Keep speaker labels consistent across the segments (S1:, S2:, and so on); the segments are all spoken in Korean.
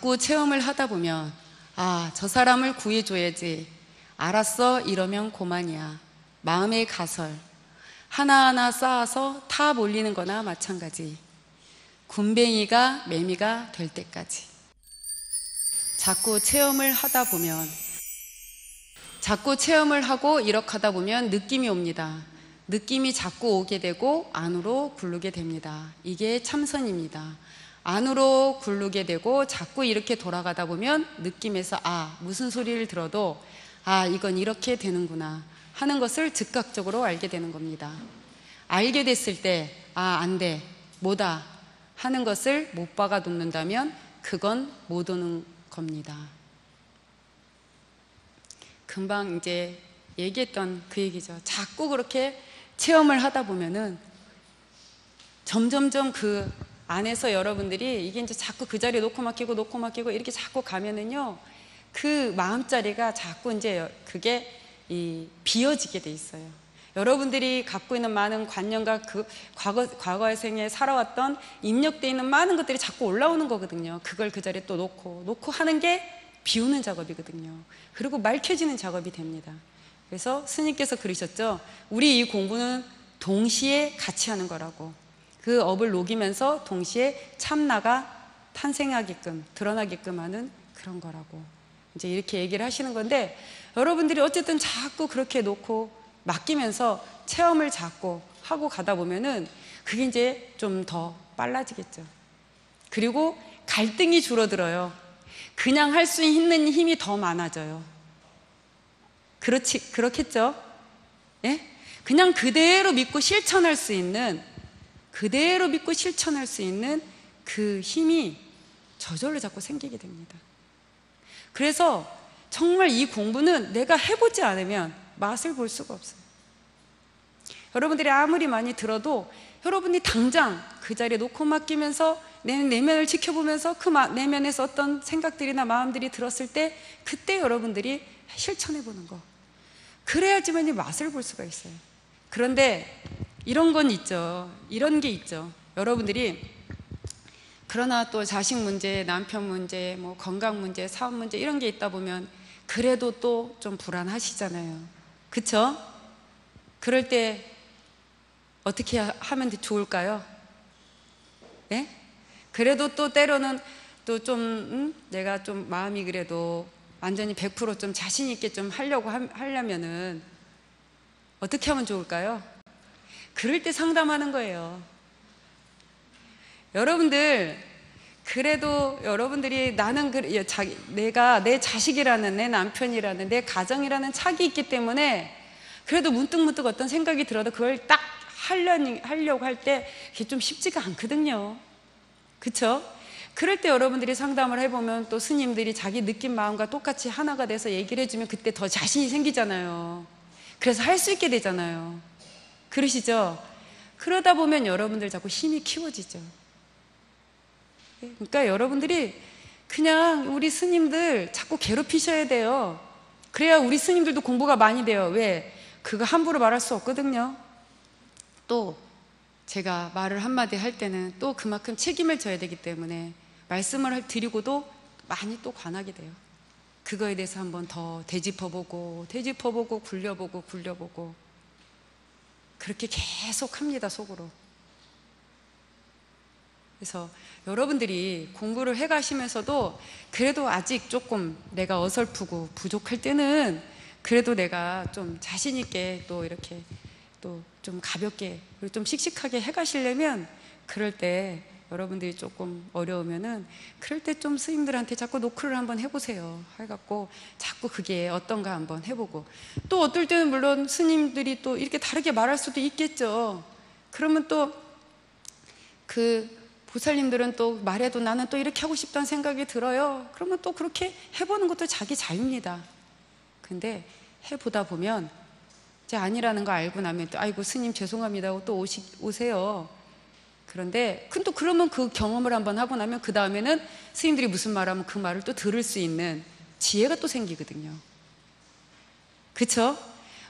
S1: 자꾸 체험을 하다 보면 아, 저 사람을 구해줘야지, 알았어, 이러면 고만이야, 마음의 가설 하나하나 쌓아서 타 몰리는 거나 마찬가지. 군뱅이가 매미가 될 때까지 자꾸 체험을 하다 보면, 자꾸 체험을 하고 이렇게 하다 보면 느낌이 옵니다. 느낌이 자꾸 오게 되고 안으로 굴르게 됩니다. 이게 참선입니다. 안으로 굴르게 되고 자꾸 이렇게 돌아가다 보면 느낌에서 아, 무슨 소리를 들어도 아, 이건 이렇게 되는구나 하는 것을 즉각적으로 알게 되는 겁니다. 알게 됐을 때 아, 안 돼, 뭐다 하는 것을 못 박아 놓는다면 그건 못 오는 겁니다. 금방 이제 얘기했던 그 얘기죠. 자꾸 그렇게 체험을 하다 보면은 점점점 그 안에서 여러분들이 이게 이제 자꾸 그 자리에 놓고 맡기고 이렇게 자꾸 가면은요, 그 마음자리가 자꾸 이제 그게 비어지게 돼 있어요. 여러분들이 갖고 있는 많은 관념과 그 과거의 생에 살아왔던 입력되어 있는 많은 것들이 자꾸 올라오는 거거든요. 그걸 그 자리에 또 놓고 하는 게 비우는 작업이거든요. 그리고 맑혀지는 작업이 됩니다. 그래서 스님께서 그러셨죠. 우리 이 공부는 동시에 같이 하는 거라고. 그 업을 녹이면서 동시에 참나가 탄생하게끔, 드러나게끔 하는 그런 거라고 이제 이렇게 얘기를 하시는 건데, 여러분들이 어쨌든 자꾸 그렇게 놓고 맡기면서 체험을 자꾸 하고 가다 보면은 그게 이제 좀 더 빨라지겠죠. 그리고 갈등이 줄어들어요. 그냥 할 수 있는 힘이 더 많아져요. 그렇겠죠? 예? 그냥 그대로 믿고 실천할 수 있는, 그대로 믿고 실천할 수 있는 그 힘이 저절로 자꾸 생기게 됩니다. 그래서 정말 이 공부는 내가 해보지 않으면 맛을 볼 수가 없어요. 여러분들이 아무리 많이 들어도 여러분이 당장 그 자리에 놓고 맡기면서 내 내면을 지켜보면서 그 내면에서 어떤 생각들이나 마음들이 들었을 때 그때 여러분들이 실천해보는 거, 그래야지만 이 맛을 볼 수가 있어요. 그런데 이런 건 있죠. 이런 게 있죠. 여러분들이 그러나 또 자식 문제, 남편 문제, 뭐 건강 문제, 사업 문제 이런 게 있다 보면 그래도 또 좀 불안하시잖아요. 그쵸? 그럴 때 어떻게 하면 좋을까요? 네? 그래도 또 때로는 또 좀 내가 좀 마음이 그래도 완전히 100% 좀 자신 있게 좀 하려면은 어떻게 하면 좋을까요? 그럴 때 상담하는 거예요. 여러분들, 그래도 여러분들이 나는 내가 내 자식이라는, 내 남편이라는, 내 가정이라는 착이 있기 때문에 그래도 문득문득 어떤 생각이 들어도 그걸 딱 하려고 할 때 그게 좀 쉽지가 않거든요. 그쵸? 그럴 때 여러분들이 상담을 해보면 또 스님들이 자기 느낀 마음과 똑같이 하나가 돼서 얘기를 해주면 그때 더 자신이 생기잖아요. 그래서 할 수 있게 되잖아요. 그러시죠? 그러다 보면 여러분들 자꾸 힘이 키워지죠. 그러니까 여러분들이 그냥 우리 스님들 자꾸 괴롭히셔야 돼요. 그래야 우리 스님들도 공부가 많이 돼요. 왜? 그거 함부로 말할 수 없거든요. 또 제가 말을 한마디 할 때는 또 그만큼 책임을 져야 되기 때문에 말씀을 드리고도 많이 또 관하게 돼요. 그거에 대해서 한번 더 되짚어보고 굴려보고 그렇게 계속 합니다, 속으로. 그래서 여러분들이 공부를 해가시면서도 그래도 아직 조금 내가 어설프고 부족할 때는 그래도 내가 좀 자신 있게 또 이렇게 또 좀 가볍게 그리고 좀 씩씩하게 해가시려면, 그럴 때 여러분들이 조금 어려우면은 그럴 때 좀 스님들한테 자꾸 노크를 한번 해보세요. 해갖고 자꾸 그게 어떤가 한번 해보고, 또 어떨 때는 물론 스님들이 또 이렇게 다르게 말할 수도 있겠죠. 그러면 또 그 보살님들은 또 말해도 나는 또 이렇게 하고 싶다는 생각이 들어요. 그러면 또 그렇게 해보는 것도 자기 자유입니다. 근데 해보다 보면 이제 아니라는 거 알고 나면 또 아이고 스님 죄송합니다 하고 또 오세요. 그런데 또 그러면 그 경험을 한번 하고 나면 그 다음에는 스님들이 무슨 말하면 그 말을 또 들을 수 있는 지혜가 또 생기거든요. 그쵸?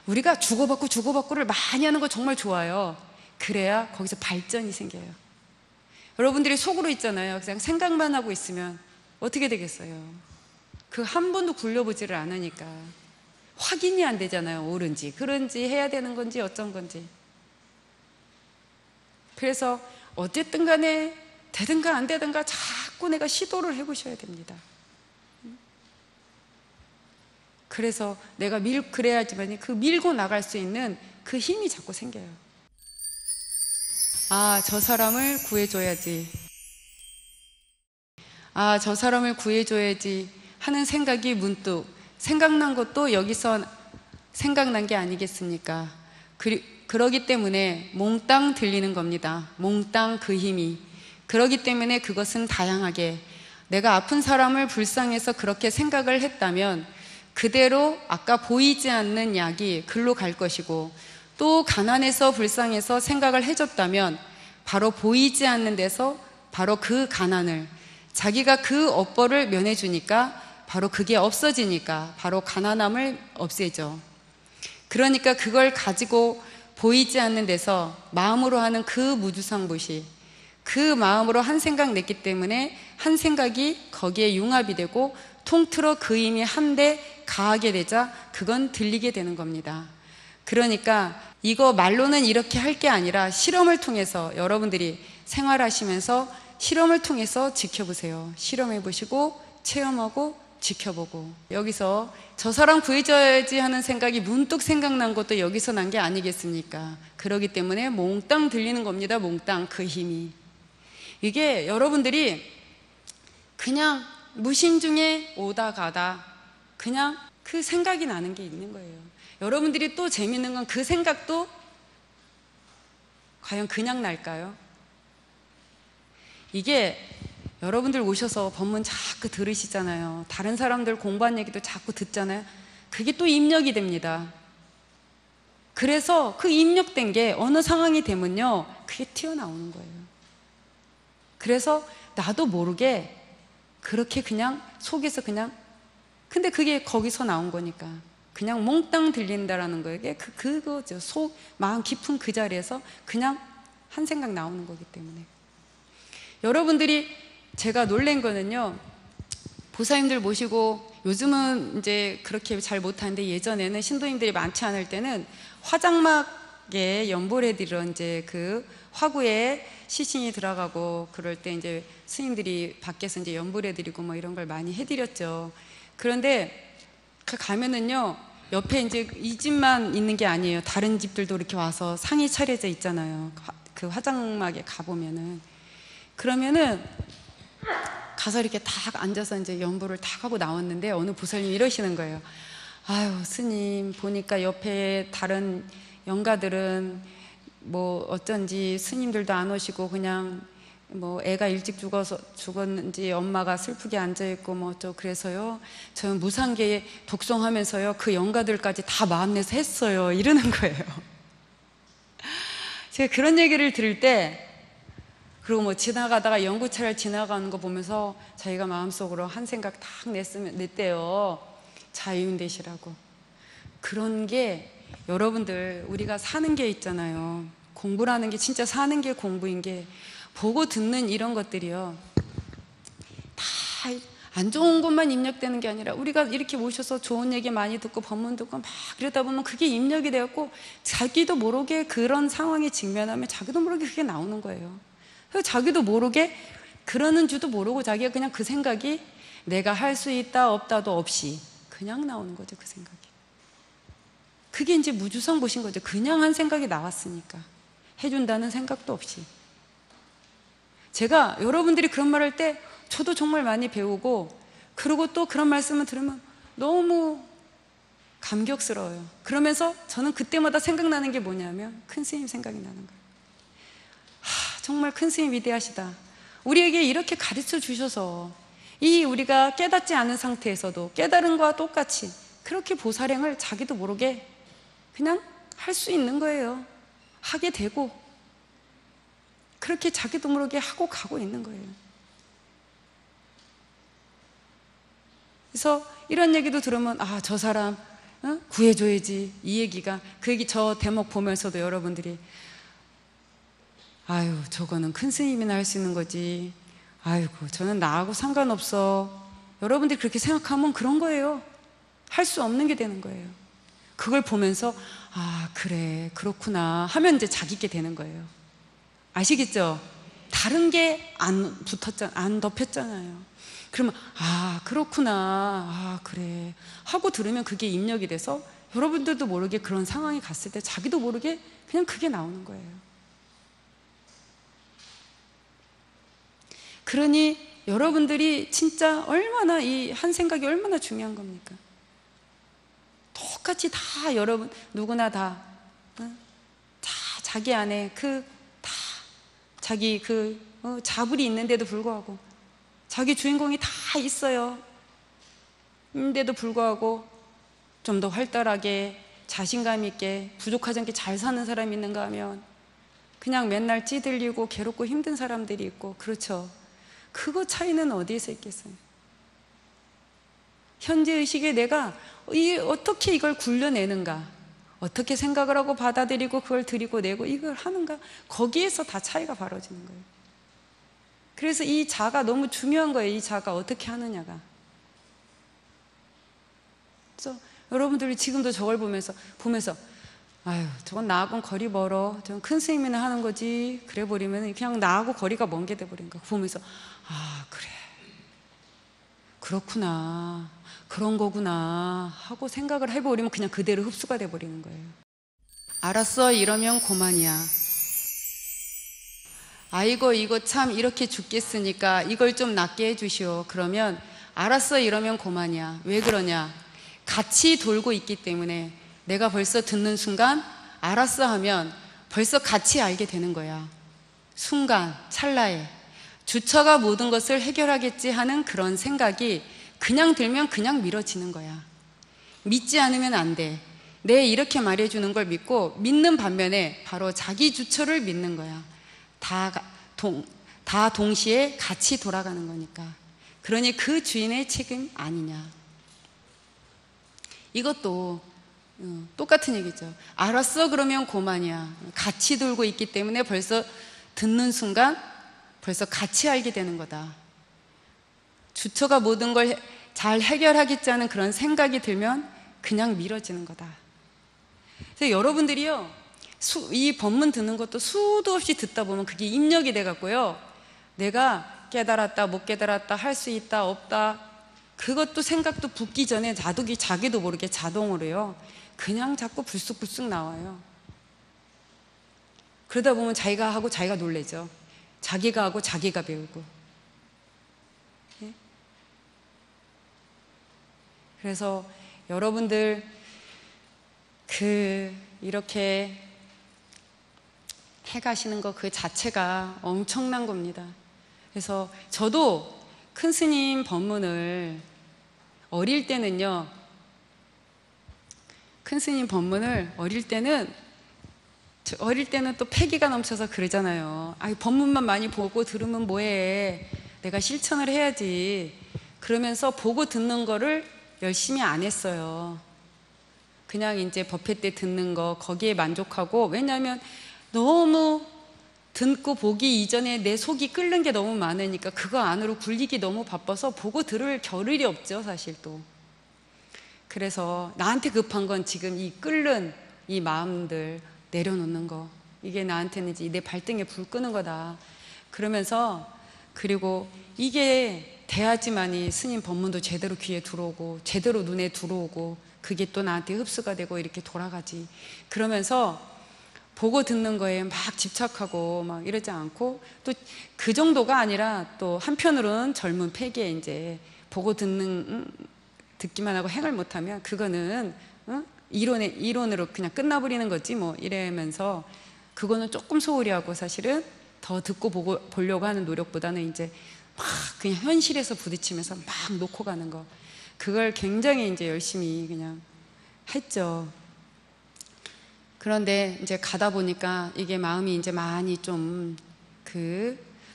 S1: 우리가 주고받고를 많이 하는 거 정말 좋아요. 그래야 거기서 발전이 생겨요. 여러분들이 속으로 있잖아요. 그냥 생각만 하고 있으면 어떻게 되겠어요? 그 한 번도 굴려보지를 않으니까 확인이 안 되잖아요. 옳은지 그런지 해야 되는 건지 어쩐 건지. 그래서 어쨌든 간에 되든가 안 되든가 자꾸 내가 시도를 해보셔야 됩니다. 그래서 내가 그래야지만 그 밀고 나갈 수 있는 그 힘이 자꾸 생겨요. 아, 저 사람을 구해줘야지. 아, 저 사람을 구해줘야지 하는 생각이 문득 생각난 것도 여기서 생각난 게 아니겠습니까? 그러기 때문에 몽땅 들리는 겁니다. 몽땅 그 힘이. 그러기 때문에 그것은 다양하게 내가 아픈 사람을 불쌍해서 그렇게 생각을 했다면 그대로 아까 보이지 않는 약이 글로 갈 것이고, 또 가난해서 불쌍해서 생각을 해줬다면 바로 보이지 않는 데서 바로 그 가난을, 자기가 그 업보를 면해주니까 바로 그게 없어지니까 바로 가난함을 없애죠. 그러니까 그걸 가지고 보이지 않는 데서 마음으로 하는 그 무주상부시, 그 마음으로 한 생각 냈기 때문에 한 생각이 거기에 융합이 되고 통틀어 그 힘이 한데 가하게 되자 그건 들리게 되는 겁니다. 그러니까 이거 말로는 이렇게 할 게 아니라 실험을 통해서 여러분들이 생활하시면서 실험을 통해서 지켜보세요. 실험해 보시고 체험하고 지켜보고. 여기서 저 사람 구해줘야지 하는 생각이 문득 생각난 것도 여기서 난 게 아니겠습니까? 그러기 때문에 몽땅 들리는 겁니다. 몽땅 그 힘이. 이게 여러분들이 그냥 무심 중에 오다 가다 그냥 그 생각이 나는 게 있는 거예요. 여러분들이 또 재밌는 건 그 생각도 과연 그냥 날까요? 이게 여러분들 오셔서 법문 자꾸 들으시잖아요. 다른 사람들 공부한 얘기도 자꾸 듣잖아요. 그게 또 입력이 됩니다. 그래서 그 입력된 게 어느 상황이 되면요, 그게 튀어나오는 거예요. 그래서 나도 모르게 그렇게 그냥 속에서 그냥, 근데 그게 거기서 나온 거니까 그냥 몽땅 들린다라는 거예요. 그거죠. 속 마음 깊은 그 자리에서 그냥 한 생각 나오는 거기 때문에. 여러분들이, 제가 놀란 거는요, 보살님들 모시고 요즘은 이제 그렇게 잘 못하는데 예전에는 신도님들이 많지 않을 때는 화장막에 연보레디로 이제 그 화구에 시신이 들어가고 그럴 때 이제 스님들이 밖에서 이제 연보레드리고 뭐 이런 걸 많이 해드렸죠. 그런데 그 가면은요, 옆에 이제 이 집만 있는 게 아니에요. 다른 집들도 이렇게 와서 상이 차려져 있잖아요. 그 화장막에 가보면은. 그러면은 가서 이렇게 딱 앉아서 이제 연보를 딱 하고 나왔는데 어느 보살님이 이러시는 거예요. 아유, 스님, 보니까 옆에 다른 영가들은 뭐 어쩐지 스님들도 안 오시고 그냥 뭐 애가 일찍 죽었는지 엄마가 슬프게 앉아있고 뭐 또 그래서요, 저는 무상계에 독송하면서요 그 영가들까지 다 마음 내서 했어요, 이러는 거예요. 제가 그런 얘기를 들을 때, 그리고 뭐 지나가다가 연구차를 지나가는 거 보면서 자기가 마음속으로 한 생각 딱 냈대요. 자유인 되시라고. 그런 게 여러분들, 우리가 사는 게 있잖아요. 공부라는 게 진짜 사는 게 공부인 게, 보고 듣는 이런 것들이요, 다 안 좋은 것만 입력되는 게 아니라 우리가 이렇게 모셔서 좋은 얘기 많이 듣고 법문 듣고 막 그러다 보면 그게 입력이 되었고 자기도 모르게 그런 상황에 직면하면 자기도 모르게 그게 나오는 거예요. 그래서 자기도 모르게 그러는 줄도 모르고 자기가 그냥 그 생각이 내가 할 수 있다 없다도 없이 그냥 나오는 거죠. 그 생각이. 그게 이제 무주성 보신 거죠. 그냥 한 생각이 나왔으니까. 해준다는 생각도 없이. 제가 여러분들이 그런 말 할 때 저도 정말 많이 배우고, 그리고 또 그런 말씀을 들으면 너무 감격스러워요. 그러면서 저는 그때마다 생각나는 게 뭐냐면 큰 스님 생각이 나는 거예요. 정말 큰 스님 위대하시다. 우리에게 이렇게 가르쳐 주셔서 이 우리가 깨닫지 않은 상태에서도 깨달은 거와 똑같이 그렇게 보살행을 자기도 모르게 그냥 할 수 있는 거예요. 하게 되고 그렇게 자기도 모르게 하고 가고 있는 거예요. 그래서 이런 얘기도 들으면 저 사람 구해줘야지, 이 얘기가, 그 얘기 저 대목 보면서도 여러분들이 아유, 저거는 큰 스님이나 할 수 있는 거지, 아이고, 저는 나하고 상관없어. 여러분들이 그렇게 생각하면 그런 거예요. 할 수 없는 게 되는 거예요. 그걸 보면서 아, 그래, 그렇구나 하면 이제 자기게 되는 거예요. 아시겠죠? 다른 게 안 덮였잖아요. 그러면 아, 그렇구나, 아, 그래 하고 들으면 그게 입력이 돼서 여러분들도 모르게 그런 상황이 갔을 때 자기도 모르게 그냥 그게 나오는 거예요. 그러니 여러분들이 진짜 얼마나 이 한 생각이 얼마나 중요한 겁니까? 똑같이 다 여러분 누구나 다 자기 안에 다 자기 자불이 있는데도 불구하고 자기 주인공이 다 있어요. 인데도 불구하고 좀 더 활달하게 자신감 있게 부족하지 않게 잘 사는 사람이 있는가 하면 그냥 맨날 찌들리고 괴롭고 힘든 사람들이 있고, 그렇죠. 그거 차이는 어디에서 있겠어요? 현재의식에 내가 어떻게 이걸 굴려내는가, 어떻게 생각을 하고 받아들이고 그걸 들이고 내고 이걸 하는가, 거기에서 다 차이가 벌어지는 거예요. 그래서 이 자가 너무 중요한 거예요. 이 자가 어떻게 하느냐가. 그래서 여러분들이 지금도 저걸 보면서 아유, 저건 나하고는 거리 멀어, 저건 큰 스님이나 하는 거지, 그래 버리면 그냥 나하고 거리가 먼 게 돼버린 거야. 보면서 아, 그래, 그렇구나, 그런 거구나 하고 생각을 해버리면 그냥 그대로 흡수가 돼버리는 거예요. 알았어, 이러면 고만이야. 아이고, 이거 참 이렇게 죽겠으니까 이걸 좀 낫게 해주시오. 그러면 알았어, 이러면 고만이야. 왜 그러냐? 같이 돌고 있기 때문에 내가 벌써 듣는 순간 알았어 하면 벌써 같이 알게 되는 거야. 순간, 찰나에 주처가 모든 것을 해결하겠지 하는 그런 생각이 그냥 들면 그냥 미뤄지는 거야. 믿지 않으면 안 돼. 내 이렇게 말해주는 걸 믿고 믿는 반면에 바로 자기 주처를 믿는 거야. 다 동시에 같이 돌아가는 거니까. 그러니 그 주인의 책임 아니냐. 이것도 똑같은 얘기죠. 알았어, 그러면 고만이야. 같이 돌고 있기 때문에 벌써 듣는 순간 벌써 같이 알게 되는 거다. 주처가 모든 걸 잘 해결하겠지 하는 그런 생각이 들면 그냥 미뤄지는 거다. 그래서 여러분들이요, 이 법문 듣는 것도 수도 없이 듣다 보면 그게 입력이 돼 갖고요, 내가 깨달았다 못 깨달았다 할 수 있다 없다, 그것도 생각도 붙기 전에 자기도 모르게 자동으로요 그냥 자꾸 불쑥불쑥 나와요. 그러다 보면 자기가 하고 자기가 놀래죠. 자기가 하고 자기가 배우고. 네? 그래서 여러분들 이렇게 해가시는 거 그 자체가 엄청난 겁니다. 그래서 저도 큰 스님 법문을 어릴 때는요, 큰 스님 법문을 어릴 때는 또 패기가 넘쳐서 그러잖아요. 아, 법문만 많이 보고 들으면 뭐해, 내가 실천을 해야지, 그러면서 보고 듣는 거를 열심히 안 했어요. 그냥 이제 법회 때 듣는 거 거기에 만족하고, 왜냐하면 너무 듣고 보기 이전에 내 속이 끓는 게 너무 많으니까 그거 안으로 굴리기 너무 바빠서 보고 들을 겨를이 없죠, 사실. 또 그래서 나한테 급한 건 지금 이 끓는 이 마음들 내려놓는 거, 이게 나한테는 이제 내 발등에 불 끄는 거다. 그러면서, 그리고 이게 돼야지만이 스님 법문도 제대로 귀에 들어오고 제대로 눈에 들어오고 그게 또 나한테 흡수가 되고 이렇게 돌아가지. 그러면서 보고 듣는 거에 막 집착하고 막 이러지 않고, 또 그 정도가 아니라 또 한편으로는 젊은 패기에 이제 보고 듣기만 하고 행을 못하면 그거는 이론으로 그냥 끝나버리는 거지 뭐 이러면서, 그거는 조금 소홀히 하고 사실은 더 듣고 보려고 하는 노력보다는 이제 막 그냥 현실에서 부딪히면서 막 놓고 가는 거, 그걸 굉장히 이제 열심히 그냥 했죠. 그런데 이제 가다 보니까 이게 마음이 이제 많이 좀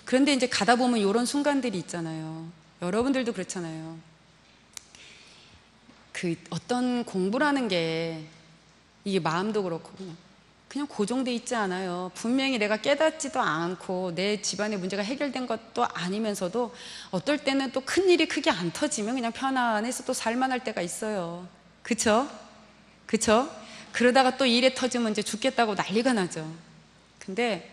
S1: 그런데 이제 가다 보면 이런 순간들이 있잖아요. 여러분들도 그렇잖아요. 어떤 공부라는 게, 이게 마음도 그렇고 그냥 고정돼 있지 않아요. 분명히 내가 깨닫지도 않고 내 집안의 문제가 해결된 것도 아니면서도 어떨 때는 또 큰일이 크게 안 터지면 그냥 편안해서 또 살만할 때가 있어요. 그쵸? 그쵸? 그러다가 또 일이 터지면 이제 죽겠다고 난리가 나죠. 근데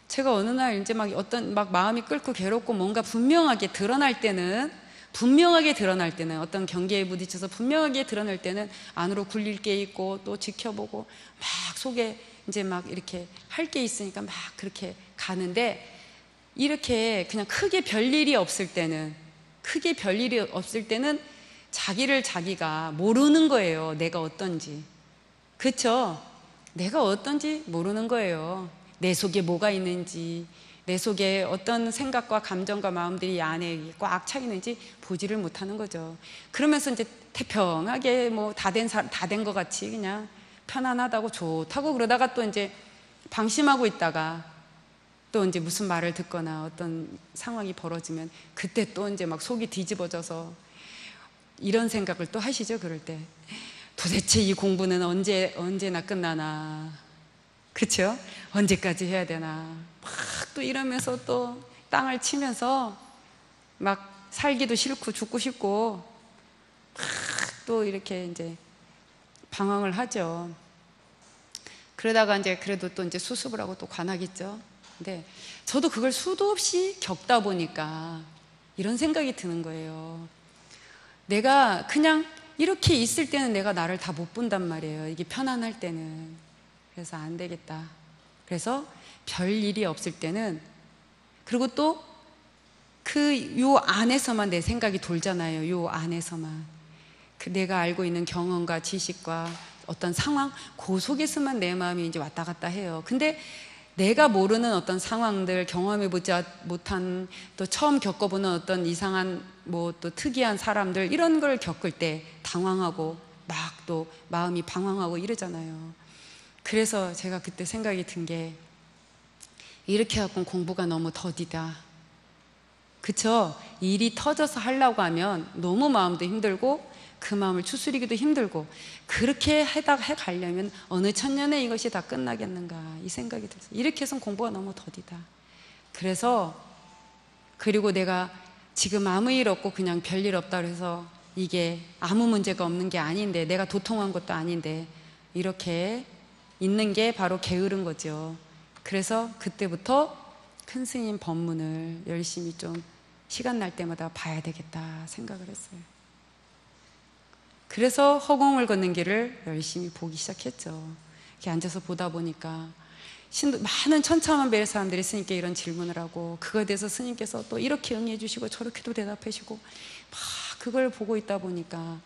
S1: 제가 어느 날 이제 막 어떤 막 마음이 끓고 괴롭고 뭔가 분명하게 드러날 때는 어떤 경계에 부딪혀서 분명하게 드러날 때는 안으로 굴릴 게 있고 또 지켜보고 막 속에 이제 막 이렇게 할 게 있으니까 막 그렇게 가는데, 이렇게 그냥 크게 별일이 없을 때는 자기를 자기가 모르는 거예요. 내가 어떤지. 그쵸? 내가 어떤지 모르는 거예요. 내 속에 뭐가 있는지, 내 속에 어떤 생각과 감정과 마음들이 이 안에 꽉 차 있는지 보지를 못하는 거죠. 그러면서 이제 태평하게 뭐 다 된 것 같이 그냥 편안하다고 좋다고 그러다가 또 이제 방심하고 있다가 또 이제 무슨 말을 듣거나 어떤 상황이 벌어지면 그때 또 이제 막 속이 뒤집어져서 이런 생각을 또 하시죠. 그럴 때 도대체 이 공부는 언제나 끝나나, 그쵸? 언제까지 해야 되나 막 또 이러면서 또 땅을 치면서 막 살기도 싫고 죽고 싶고 막 또 이렇게 이제 방황을 하죠. 그러다가 이제 그래도 또 이제 수습을 하고 또 관하겠죠. 근데 저도 그걸 수도 없이 겪다 보니까 이런 생각이 드는 거예요. 내가 그냥 이렇게 있을 때는 내가 나를 다 못 본단 말이에요. 이게 편안할 때는. 그래서 안 되겠다. 그래서 별 일이 없을 때는, 그리고 또 요 안에서만 내 생각이 돌잖아요. 요 안에서만 내가 알고 있는 경험과 지식과 어떤 상황, 그 속에서만 내 마음이 이제 왔다 갔다 해요. 근데 내가 모르는 어떤 상황들, 경험해보지 못한, 또 처음 겪어보는 어떤 이상한 뭐 또 특이한 사람들, 이런 걸 겪을 때 당황하고 막 또 마음이 방황하고 이러잖아요. 그래서 제가 그때 생각이 든 게, 이렇게 갖고는 공부가 너무 더디다. 그쵸? 일이 터져서 하려고 하면 너무 마음도 힘들고 그 마음을 추스리기도 힘들고, 그렇게 해가려면 어느 천년에 이것이 다 끝나겠는가, 이 생각이 들어서 이렇게 해서는 공부가 너무 더디다. 그리고 내가 지금 아무 일 없고 그냥 별일 없다 그래서 이게 아무 문제가 없는 게 아닌데, 내가 도통한 것도 아닌데 이렇게 있는 게 바로 게으른 거죠. 그래서 그때부터 큰 스님 법문을 열심히 좀 시간 날 때마다 봐야 되겠다 생각을 했어요. 그래서 허공을 걷는 길을 열심히 보기 시작했죠. 이렇게 앉아서 보다 보니까 많은 천차만별의 사람들이 스님께 이런 질문을 하고, 그거에 대해서 스님께서 또 이렇게 응해 주시고 저렇게도 대답해 주시고, 막 그걸 보고 있다 보니까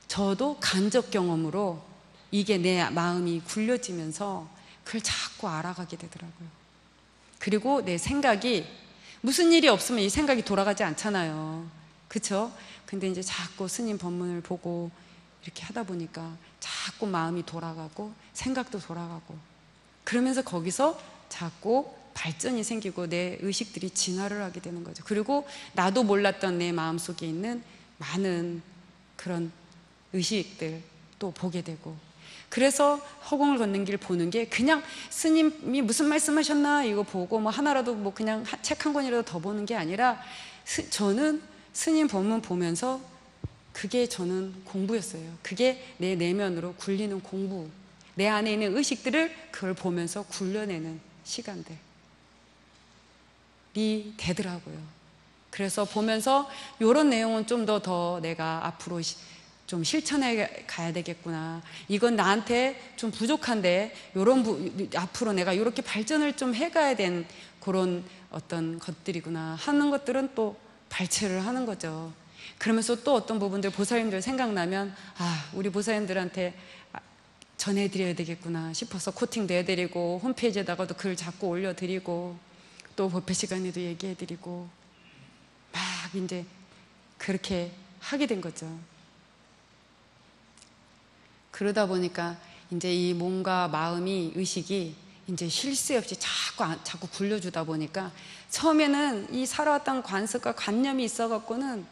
S1: 저도 간접 경험으로 이게 내 마음이 굴려지면서 그걸 자꾸 알아가게 되더라고요. 그리고 내 생각이, 무슨 일이 없으면 이 생각이 돌아가지 않잖아요. 그쵸? 근데 이제 자꾸 스님 법문을 보고 이렇게 하다 보니까 자꾸 마음이 돌아가고 생각도 돌아가고, 그러면서 거기서 자꾸 발전이 생기고 내 의식들이 진화를 하게 되는 거죠. 그리고 나도 몰랐던 내 마음속에 있는 많은 그런 의식들 또 보게 되고, 그래서 허공을 걷는 길 보는 게 그냥 스님이 무슨 말씀하셨나 이거 보고 뭐 하나라도 뭐 그냥 책 한 권이라도 더 보는 게 아니라, 저는 스님 법문 보면서 그게 저는 공부였어요. 그게 내 내면으로 굴리는 공부, 내 안에 있는 의식들을 그걸 보면서 굴려내는 시간들이 되더라고요. 그래서 보면서 이런 내용은 좀 더 내가 앞으로 좀 실천해 가야 되겠구나, 이건 나한테 좀 부족한데 앞으로 내가 이렇게 발전을 좀 해가야 되는 그런 어떤 것들이구나 하는 것들은 또 발췌를 하는 거죠. 그러면서 또 어떤 부분들, 보살님들 생각나면 우리 보살님들한테 전해드려야 되겠구나 싶어서 코팅도 해드리고 홈페이지에다가도 글 자꾸 올려드리고 또 법회 시간에도 얘기해드리고 막 이제 그렇게 하게 된 거죠. 그러다 보니까 이제 이 몸과 마음이, 의식이 이제 쉴 새 없이 자꾸 굴려주다 보니까, 처음에는 이 살아왔던 관습과 관념이 있어갖고는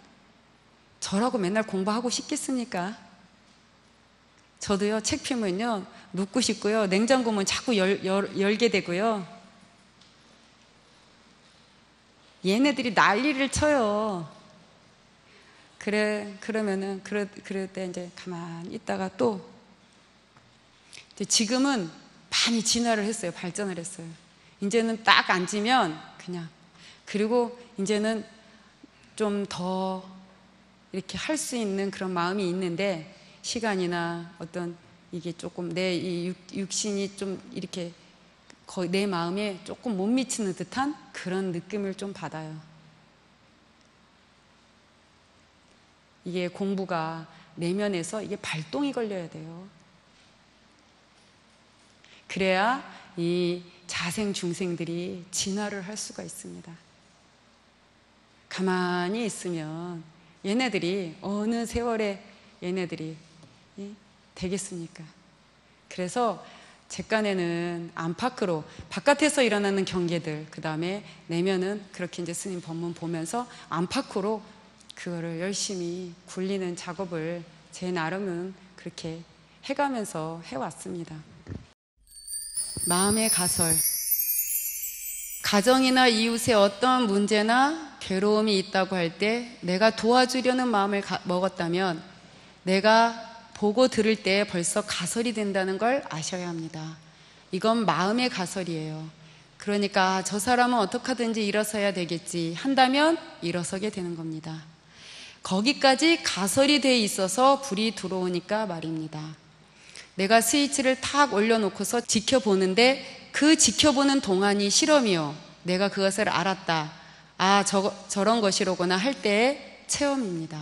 S1: 저라고 맨날 공부하고 싶겠습니까? 저도요, 책 피면요, 눕고 싶고요, 냉장고 문 자꾸 열게 되고요. 얘네들이 난리를 쳐요. 그럴 때 이제 가만히 있다가 또, 지금은 많이 진화를 했어요. 발전을 했어요. 이제는 딱 앉으면 그냥, 그리고 이제는 좀 더 이렇게 할 수 있는 그런 마음이 있는데, 시간이나 어떤 이게 조금 내 이 육신이 좀 이렇게 거의 내 마음에 조금 못 미치는 듯한 그런 느낌을 좀 받아요. 이게 공부가 내면에서 이게 발동이 걸려야 돼요. 그래야 이 자생 중생들이 진화를 할 수가 있습니다. 가만히 있으면 얘네들이 어느 세월에 얘네들이 되겠습니까? 그래서 제 깐에는 안팎으로 바깥에서 일어나는 경계들, 그 다음에 내면은 그렇게 이제 스님 법문 보면서 안팎으로 그거를 열심히 굴리는 작업을 제 나름은 그렇게 해가면서 해왔습니다. 마음의 가설. 가정이나 이웃에 어떤 문제나 괴로움이 있다고 할 때 내가 도와주려는 마음을 먹었다면 내가 보고 들을 때 벌써 가설이 된다는 걸 아셔야 합니다. 이건 마음의 가설이에요. 그러니까 저 사람은 어떻게 하든지 일어서야 되겠지 한다면 일어서게 되는 겁니다. 거기까지 가설이 돼 있어서 불이 들어오니까 말입니다. 내가 스위치를 탁 올려놓고서 지켜보는데 그 지켜보는 동안이 실험이요, 내가 그것을 알았다, 아 저런 것이로구나 할 때의 체험입니다.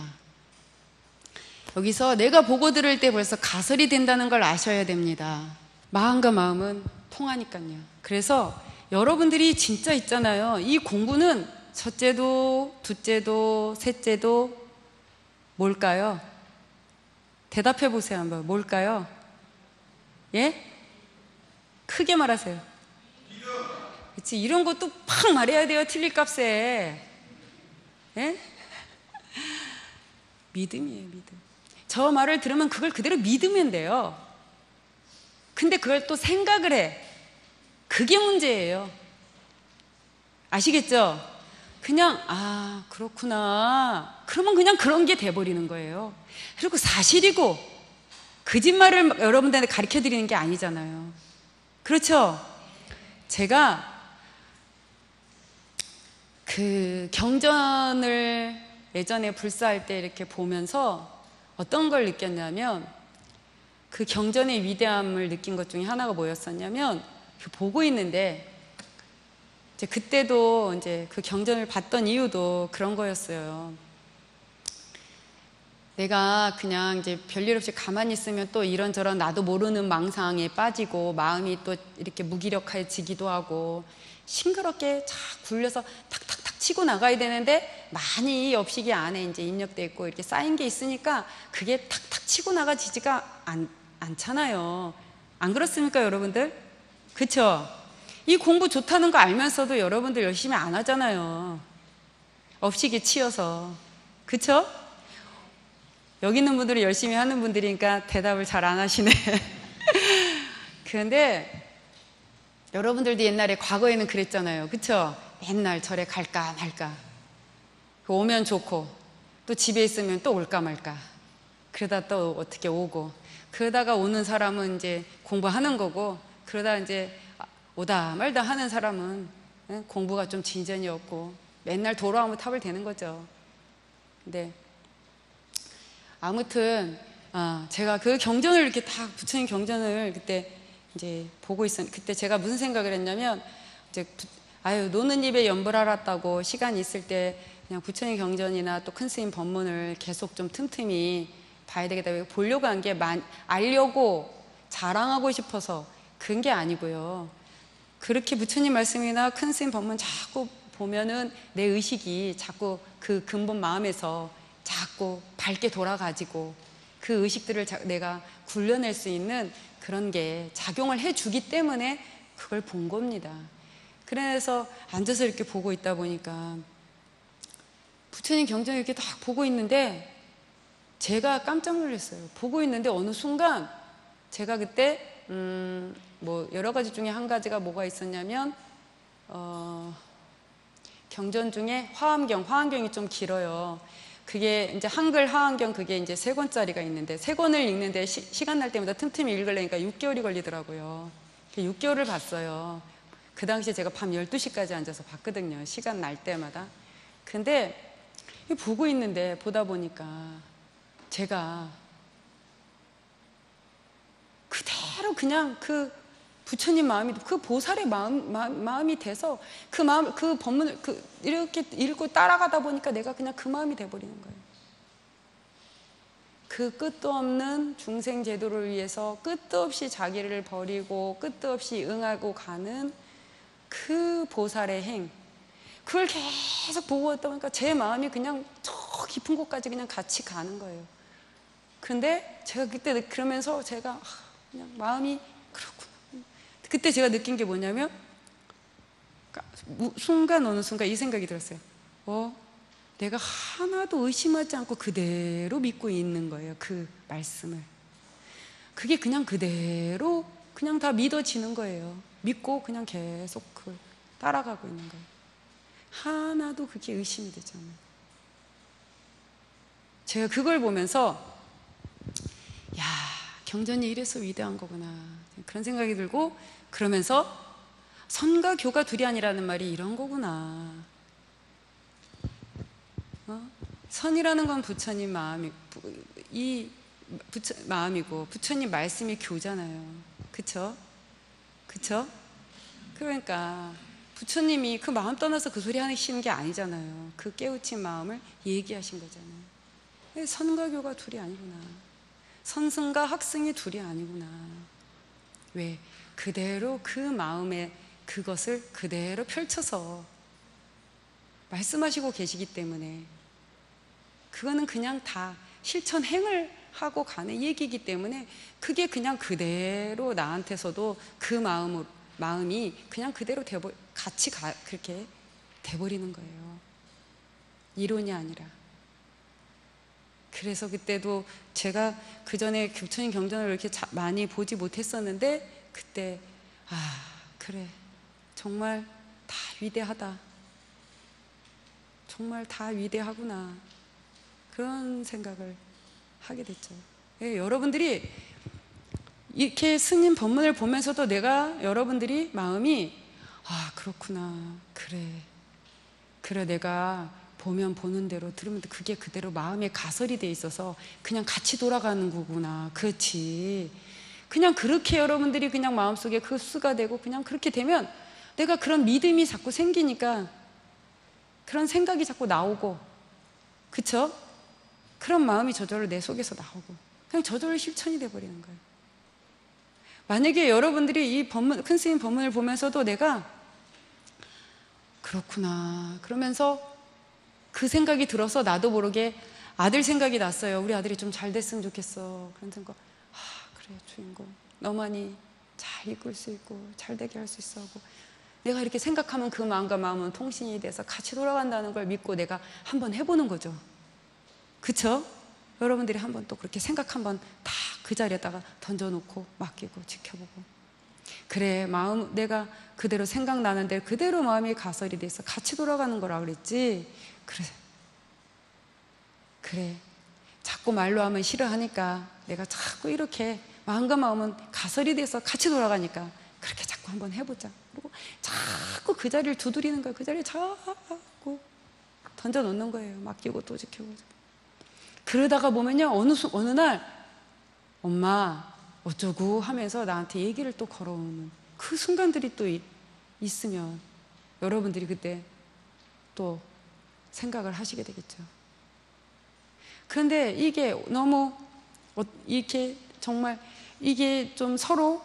S1: 여기서 내가 보고 들을 때 벌써 가설이 된다는 걸 아셔야 됩니다. 마음과 마음은 통하니까요. 그래서 여러분들이 진짜 있잖아요, 이 공부는 첫째도 둘째도 셋째도 뭘까요? 대답해 보세요 한번. 뭘까요? 예? 크게 말하세요. 그치, 이런 것도 팍 말해야 돼요, 틀릴 값에. 예? 믿음이에요, 믿음. 저 말을 들으면 그걸 그대로 믿으면 돼요. 근데 그걸 또 생각을 해. 그게 문제예요. 아시겠죠? 그냥 아 그렇구나, 그러면 그냥 그런 게 돼버리는 거예요. 그리고 사실이고 거짓말을 여러분들한테 가르쳐 드리는 게 아니잖아요. 그렇죠? 제가 그 경전을 예전에 불사할 때 이렇게 보면서 어떤 걸 느꼈냐면, 그 경전의 위대함을 느낀 것 중에 하나가 뭐였었냐면, 보고 있는데 이제 그때도 이제 그 경전을 봤던 이유도 그런 거였어요. 내가 그냥 이제 별일 없이 가만히 있으면 또 이런저런 나도 모르는 망상에 빠지고 마음이 또 이렇게 무기력해지기도 하고 싱그럽게 착 굴려서 탁탁탁 치고 나가야 되는데 많이 업식이 안에 이제 입력돼 있고 이렇게 쌓인 게 있으니까 그게 탁탁 치고 나가지지가 않잖아요. 안 그렇습니까, 여러분들? 그쵸? 이 공부 좋다는 거 알면서도 여러분들 열심히 안 하잖아요. 업식에 치여서. 그쵸? 여기 있는 분들이 열심히 하는 분들이니까 대답을 잘 안 하시네. 그런데 여러분들도 옛날에 과거에는 그랬잖아요. 그쵸? 맨날 절에 갈까 말까. 오면 좋고 또 집에 있으면 또 올까 말까. 그러다 또 어떻게 오고, 그러다가 오는 사람은 이제 공부하는 거고, 그러다 이제 오다 말다 하는 사람은 공부가 좀 진전이 없고 맨날 돌아오면 탑을 대는 거죠. 근데 아무튼 제가 그 경전을 이렇게 다 부처님 경전을 그때 이제 보고 있었는데, 그때 제가 무슨 생각을 했냐면, 이제 아유 노는 입에 연불 알았다고 시간 있을 때 그냥 부처님 경전이나 또 큰 스님 법문을 계속 좀 틈틈이 봐야 되겠다, 보려고 한 게 알려고 자랑하고 싶어서 그런 게 아니고요. 그렇게 부처님 말씀이나 큰 스님 법문 자꾸 보면은 내 의식이 자꾸 그 근본 마음에서 자꾸 밝게 돌아가지고 그 의식들을 내가 굴려낼 수 있는 그런 게 작용을 해주기 때문에 그걸 본 겁니다. 그래서 앉아서 이렇게 보고 있다 보니까 부처님 경전을 이렇게 딱 보고 있는데 제가 깜짝 놀랐어요. 보고 있는데 어느 순간 제가 그때 뭐 여러 가지 중에 한 가지가 뭐가 있었냐면 경전 중에 화엄경이 좀 길어요. 그게 이제 한글 화엄경 그게 이제 3권짜리가 있는데 3권을 읽는데 시간 날 때마다 틈틈이 읽으려니까 6개월이 걸리더라고요. 6개월을 봤어요. 그 당시에 제가 밤 12시까지 앉아서 봤거든요. 시간 날 때마다. 근데 보고 있는데 보다 보니까 제가 그대로 그냥 그 부처님 마음이, 그 보살의 마음이 돼서 그 마음, 그 법문을 이렇게 읽고 따라가다 보니까 내가 그냥 그 마음이 돼버리는 거예요. 그 끝도 없는 중생 제도를 위해서 끝도 없이 자기를 버리고 끝도 없이 응하고 가는 그 보살의 행, 그걸 계속 보고 있다 보니까 제 마음이 그냥 저 깊은 곳까지 그냥 같이 가는 거예요. 근데 제가 그때 그러면서 제가 그냥 마음이 그렇구나. 그때 제가 느낀 게 뭐냐면 순간 어느 순간 이 생각이 들었어요. 내가 하나도 의심하지 않고 그대로 믿고 있는 거예요. 그 말씀을. 그게 그냥 그대로 그냥 다 믿어지는 거예요. 믿고 그냥 계속 그걸 따라가고 있는 거예요. 하나도 그게 의심이 되지 않아요. 제가 그걸 보면서 야, 경전이 이래서 위대한 거구나, 그런 생각이 들고, 그러면서 선과 교가 둘이 아니라는 말이 이런 거구나. 선이라는 건 부처님 마음이고 부처님 말씀이 교잖아요. 그쵸? 그러니까 부처님이 그 마음 떠나서 그 소리 하시는 게 아니잖아요. 그 깨우친 마음을 얘기하신 거잖아요. 선과 교가 둘이 아니구나. 선승과 학승이 둘이 아니구나. 왜? 그대로 그 마음에 그것을 그대로 펼쳐서 말씀하시고 계시기 때문에, 그거는 그냥 다 실천 행을 하고 가는 얘기이기 때문에 그게 그냥 그대로 나한테서도 그 마음이 그냥 그대로 그렇게 돼버리는 거예요. 이론이 아니라. 그래서 그때도 제가 그 전에 부처님 경전을 이렇게 많이 보지 못했었는데, 그때 그래, 정말 다 위대하다, 정말 다 위대하구나, 그런 생각을 하게 됐죠. 여러분들이 이렇게 스님 법문을 보면서도 여러분들이 마음이 그렇구나, 그래 내가 보면 보는 대로 들으면 그게 그대로 마음에 가설이 돼 있어서 그냥 같이 돌아가는 거구나. 그렇지. 그냥 그렇게 여러분들이 그냥 마음속에 그 수가 되고 그냥 그렇게 되면 내가 그런 믿음이 자꾸 생기니까 그런 생각이 자꾸 나오고, 그쵸? 그런 마음이 저절로 내 속에서 나오고 그냥 저절로 실천이 돼버리는 거예요. 만약에 여러분들이 이 큰 스님 법문을 보면서도 내가 그렇구나 그러면서 그 생각이 들어서 나도 모르게 아들 생각이 났어요. 우리 아들이 좀 잘 됐으면 좋겠어. 그런 생각. 그래, 주인공 너만이 잘 이끌 수 있고 잘 되게 할 수 있어 하고, 내가 이렇게 생각하면 그 마음과 마음은 통신이 돼서 같이 돌아간다는 걸 믿고 내가 한번 해보는 거죠. 그쵸? 여러분들이 한번 또 그렇게 생각 한번 다 그 자리에다가 던져놓고 맡기고 지켜보고, 그래, 내가 그대로 생각나는데 그대로 마음이 가설이 돼서 같이 돌아가는 거라 그랬지. 그래 자꾸 말로 하면 싫어하니까 내가 자꾸 이렇게 마음과 마음은 가설이 돼서 같이 돌아가니까 그렇게 자꾸 한번 해보자. 그리고 자꾸 그 자리를 두드리는 거예요. 그 자리에 자꾸 던져놓는 거예요. 맡기고 또 지켜보자. 그러다가 보면요, 어느 날 엄마 어쩌고 하면서 나한테 얘기를 또 걸어오는 그 순간들이 또 있으면 여러분들이 그때 또 생각을 하시게 되겠죠. 그런데 이게 너무 이렇게 정말 이게 좀 서로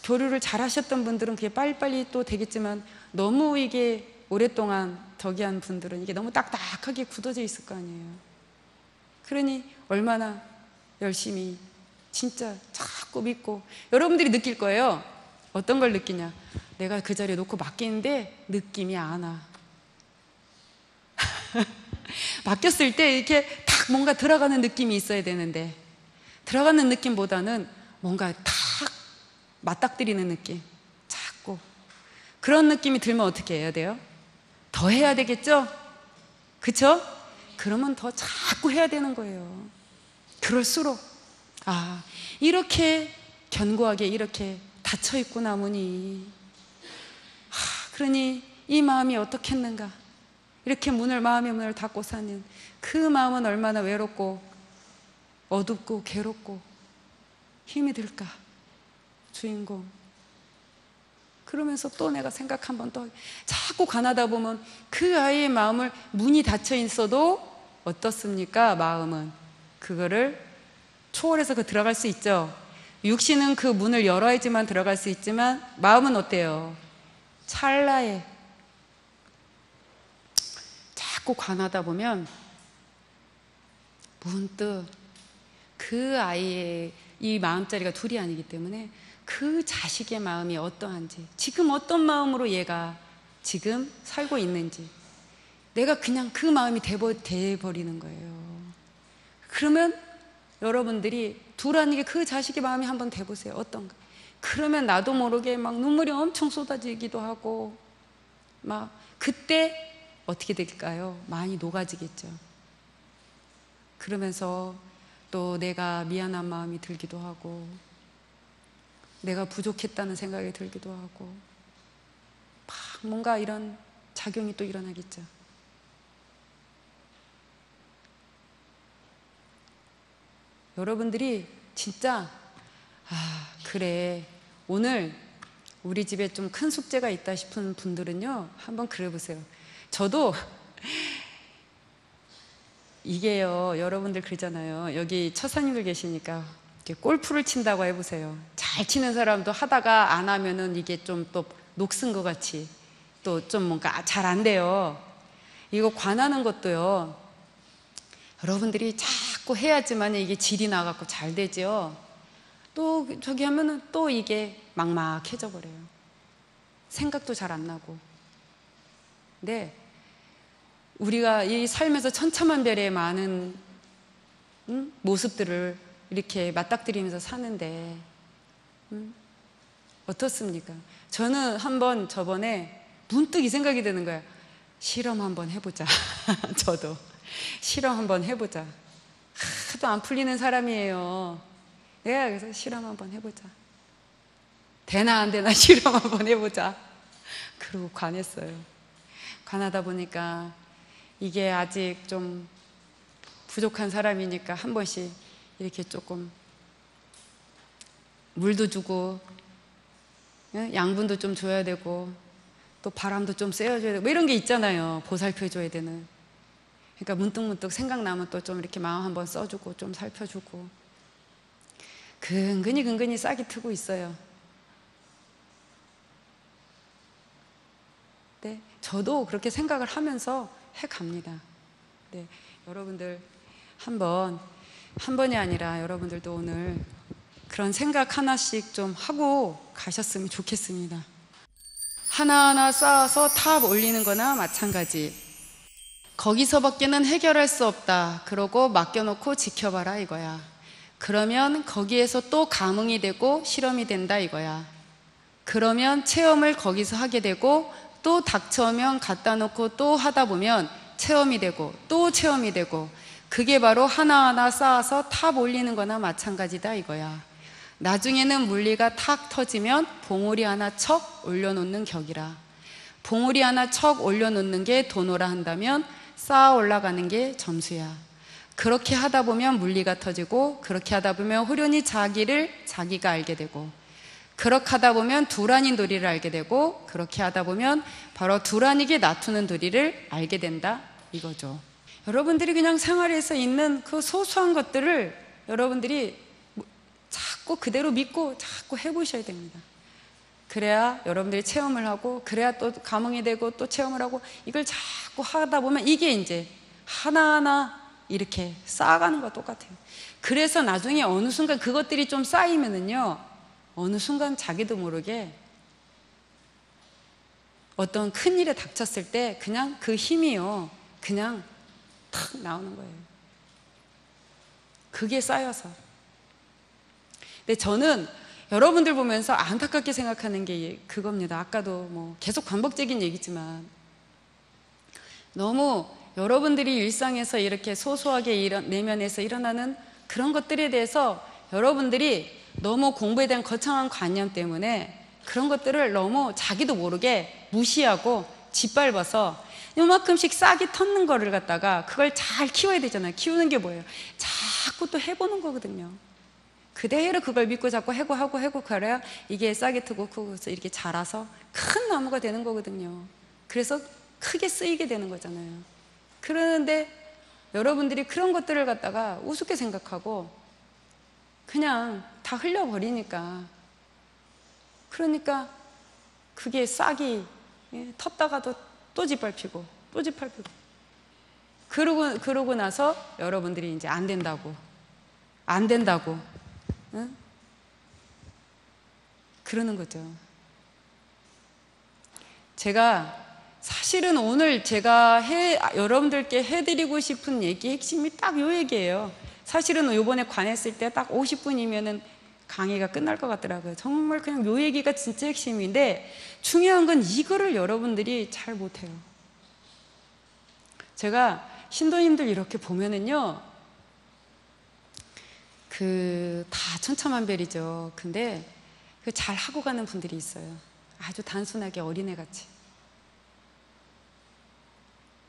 S1: 교류를 잘 하셨던 분들은 그게 빨리빨리 또 되겠지만, 너무 이게 오랫동안 한 분들은 이게 너무 딱딱하게 굳어져 있을 거 아니에요. 그러니 얼마나 열심히 진짜 자꾸 믿고, 여러분들이 느낄 거예요. 어떤 걸 느끼냐, 내가 그 자리에 놓고 맡기는데 느낌이 안 와. 맡겼을 때 이렇게 딱 뭔가 들어가는 느낌이 있어야 되는데, 들어가는 느낌보다는 뭔가 탁 맞닥뜨리는 느낌, 자꾸 그런 느낌이 들면 어떻게 해야 돼요? 더 해야 되겠죠? 그쵸? 그러면 더 자꾸 해야 되는 거예요. 그럴수록 이렇게 견고하게 이렇게 닫혀 있구나 문이. 그러니 이 마음이 어떻겠는가? 이렇게 마음의 문을 닫고 사는 그 마음은 얼마나 외롭고 어둡고 괴롭고 힘이 들까? 주인공. 그러면서 또 내가 생각 한번 또 자꾸 관하다 보면 그 아이의 마음을 문이 닫혀 있어도 어떻습니까? 마음은 그거를 초월해서 들어갈 수 있죠. 육신은 그 문을 열어야지만 들어갈 수 있지만 마음은 어때요? 찰나에 자꾸 관하다 보면 문득 그 아이의 이 마음자리가 둘이 아니기 때문에 그 자식의 마음이 어떠한지, 지금 어떤 마음으로 얘가 지금 살고 있는지 내가 그냥 그 마음이 돼버리는 거예요. 그러면 여러분들이 둘 아니게 그 자식의 마음이 한번 돼보세요. 어떤가? 그러면 나도 모르게 막 눈물이 엄청 쏟아지기도 하고 막 그때 어떻게 될까요? 많이 녹아지겠죠. 그러면서 또 내가 미안한 마음이 들기도 하고 내가 부족했다는 생각이 들기도 하고 막 뭔가 이런 작용이 또 일어나겠죠. 여러분들이 진짜 그래 오늘 우리 집에 좀 큰 숙제가 있다 싶은 분들은요 한번 그래 보세요. 저도 이게요 여러분들 그러잖아요. 여기 처사님들 계시니까 이렇게 골프를 친다고 해보세요. 잘 치는 사람도 하다가 안 하면은 이게 좀 또 녹슨 것 같이 또 좀 뭔가 잘 안 돼요. 이거 관하는 것도요 여러분들이 자꾸 해야지만 이게 질이 나갖고 잘 되죠. 또 저기 하면은 또 이게 막막해져 버려요. 생각도 잘 안 나고. 근데 우리가 이 삶에서 천차만별의 많은 모습들을 이렇게 맞닥뜨리면서 사는데 어떻습니까? 저는 한번 저번에 문득 이 생각이 드는 거예요. 실험 한번 해보자. 저도 실험 한번 해보자. 하도 안 풀리는 사람이에요. 내가 그래서 실험 한번 해보자. 되나 안 되나 실험 한번 해보자. 그러고 관했어요. 관하다 보니까 이게 아직 좀 부족한 사람이니까 한 번씩 이렇게 조금 물도 주고 양분도 좀 줘야 되고 또 바람도 좀 쐬어줘야 되고 뭐 이런 게 있잖아요. 보살펴줘야 되는. 그러니까 문득문득 생각나면 또 좀 이렇게 마음 한번 써주고 좀 살펴주고 근근히 싹이 트고 있어요. 네, 저도 그렇게 생각을 하면서 해갑니다. 네, 여러분들 한 번이 아니라 여러분들도 오늘 그런 생각 하나씩 좀 하고 가셨으면 좋겠습니다. 하나하나 쌓아서 탑 올리는 거나 마찬가지. 거기서밖에는 해결할 수 없다. 그러고 맡겨놓고 지켜봐라 이거야. 그러면 거기에서 또 감흥이 되고 실험이 된다 이거야. 그러면 체험을 거기서 하게 되고 또 닥쳐오면 갖다 놓고 또 하다 보면 체험이 되고 또 체험이 되고 그게 바로 하나하나 쌓아서 탑 올리는 거나 마찬가지다 이거야. 나중에는 물리가 탁 터지면 봉우리 하나 척 올려놓는 격이라. 봉우리 하나 척 올려놓는 게 도노라 한다면 쌓아 올라가는 게 점수야. 그렇게 하다 보면 물리가 터지고 그렇게 하다 보면 후련히 자기를 자기가 알게 되고 그렇게 하다 보면 두란인 도리를 알게 되고 그렇게 하다 보면 바로 두란이게 놔두는 도리를 알게 된다 이거죠. 여러분들이 그냥 생활에서 있는 그 소소한 것들을 여러분들이 자꾸 그대로 믿고 자꾸 해보셔야 됩니다. 그래야 여러분들이 체험을 하고 그래야 또 감흥이 되고 또 체험을 하고 이걸 자꾸 하다 보면 이게 이제 하나하나 이렇게 쌓아가는 거와 똑같아요. 그래서 나중에 어느 순간 그것들이 좀 쌓이면은요 어느 순간 자기도 모르게 어떤 큰 일에 닥쳤을 때 그냥 그 힘이요 그냥 탁 나오는 거예요. 그게 쌓여서. 근데 저는 여러분들 보면서 안타깝게 생각하는 게 그겁니다. 아까도 뭐 계속 반복적인 얘기지만 너무 여러분들이 일상에서 이렇게 소소하게 내면에서 일어나는 그런 것들에 대해서 여러분들이 너무 공부에 대한 거창한 관념 때문에 그런 것들을 너무 자기도 모르게 무시하고 짓밟아서 요만큼씩 싹이 텄는 거를 갖다가 그걸 잘 키워야 되잖아요. 키우는 게 뭐예요? 자꾸 또 해보는 거거든요. 그대로 그걸 믿고 자꾸 해고 그래야 이게 싹이 트고 크고서 이렇게 자라서 큰 나무가 되는 거거든요. 그래서 크게 쓰이게 되는 거잖아요. 그러는데 여러분들이 그런 것들을 갖다가 우습게 생각하고 그냥 다 흘려버리니까, 그러니까 그게 싹이 텄다가도 또 짓밟히고 또 짓밟히고, 그러고 나서 여러분들이 이제 안 된다고 응? 그러는 거죠. 제가 사실은 오늘 제가 여러분들께 해드리고 싶은 얘기 핵심이 딱 요 얘기예요. 사실은 요번에 관했을 때 딱 50분이면은 강의가 끝날 것 같더라고요. 정말 그냥 요 얘기가 진짜 핵심인데 중요한 건 이거를 여러분들이 잘 못해요. 제가 신도님들 이렇게 보면은요, 다 천차만별이죠. 근데 잘 하고 가는 분들이 있어요. 아주 단순하게 어린애같이.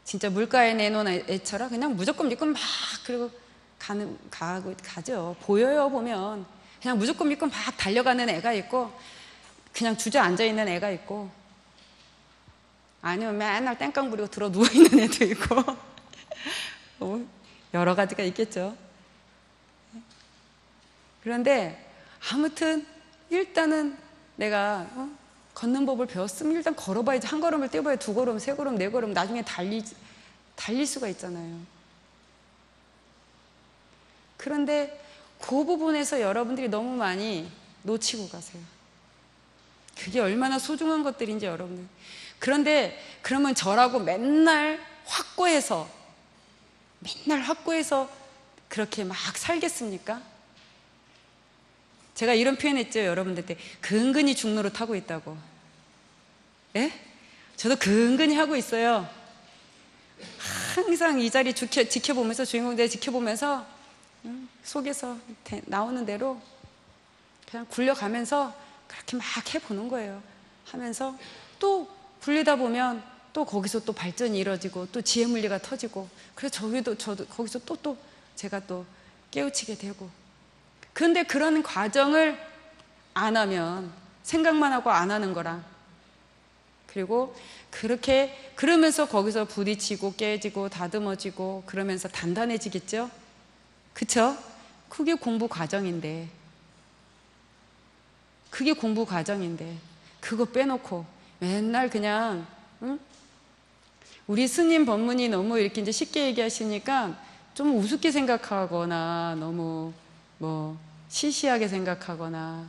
S1: 진짜 물가에 내놓은 애처럼 그냥 무조건 믿고 막 그리고 가죠. 보여요, 보면. 그냥 무조건 믿고 막 달려가는 애가 있고, 그냥 주저앉아 있는 애가 있고, 아니면 맨날 땡깡 부리고 들어 누워있는 애도 있고, 여러 가지가 있겠죠. 그런데 아무튼 일단은 내가 걷는 법을 배웠으면 일단 걸어봐야지. 한 걸음을 떼봐야 두 걸음, 세 걸음, 네 걸음, 나중에 달릴 수가 있잖아요. 그런데 그 부분에서 여러분들이 너무 많이 놓치고 가세요. 그게 얼마나 소중한 것들인지 여러분들. 그런데 그러면 저라고 맨날 확고해서 그렇게 막 살겠습니까? 제가 이런 표현했죠, 여러분들한테. 근근히 중노릇 하고 있다고. 예? 저도 근근히 하고 있어요. 항상 이 자리 지켜보면서, 주인공들 지켜보면서 속에서 나오는 대로 그냥 굴려가면서 그렇게 막 해보는 거예요. 하면서 또 굴리다 보면 또 거기서 또 발전이 이루어지고 또 지혜물리가 터지고, 그래서 저도 거기서 또 제가 또 깨우치게 되고. 그런데 그런 과정을 안 하면, 생각만 하고 안 하는 거랑, 그리고 그러면서 거기서 부딪히고 깨지고 다듬어지고 그러면서 단단해지겠죠? 그쵸? 그게 공부 과정인데 그거 빼놓고 맨날 그냥 우리 스님 법문이 너무 이렇게 이제 쉽게 얘기하시니까 좀 우습게 생각하거나 너무 뭐 시시하게 생각하거나,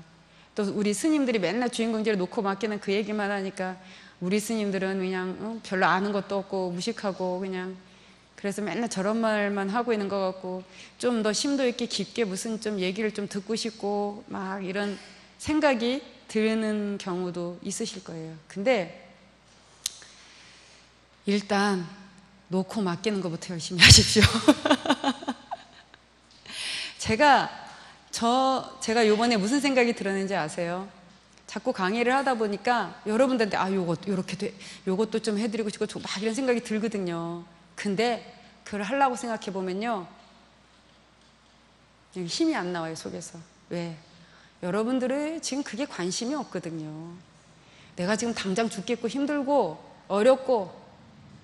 S1: 또 우리 스님들이 맨날 주인공제를 놓고 맡기는 그 얘기만 하니까 우리 스님들은 그냥 별로 아는 것도 없고 무식하고 그냥 그래서 맨날 저런 말만 하고 있는 것 같고, 좀 더 심도 있게 깊게 무슨 좀 얘기를 좀 듣고 싶고 막 이런 생각이 드는 경우도 있으실 거예요. 근데 일단 놓고 맡기는 것부터 열심히 하십시오. 제가 요번에 무슨 생각이 들었는지 아세요? 자꾸 강의를 하다 보니까 여러분들한테 요것도 좀 해드리고 싶고 막 이런 생각이 들거든요. 근데 그걸 하려고 생각해 보면요, 힘이 안 나와요, 속에서. 왜? 여러분들은 지금 그게 관심이 없거든요. 내가 지금 당장 죽겠고 힘들고 어렵고,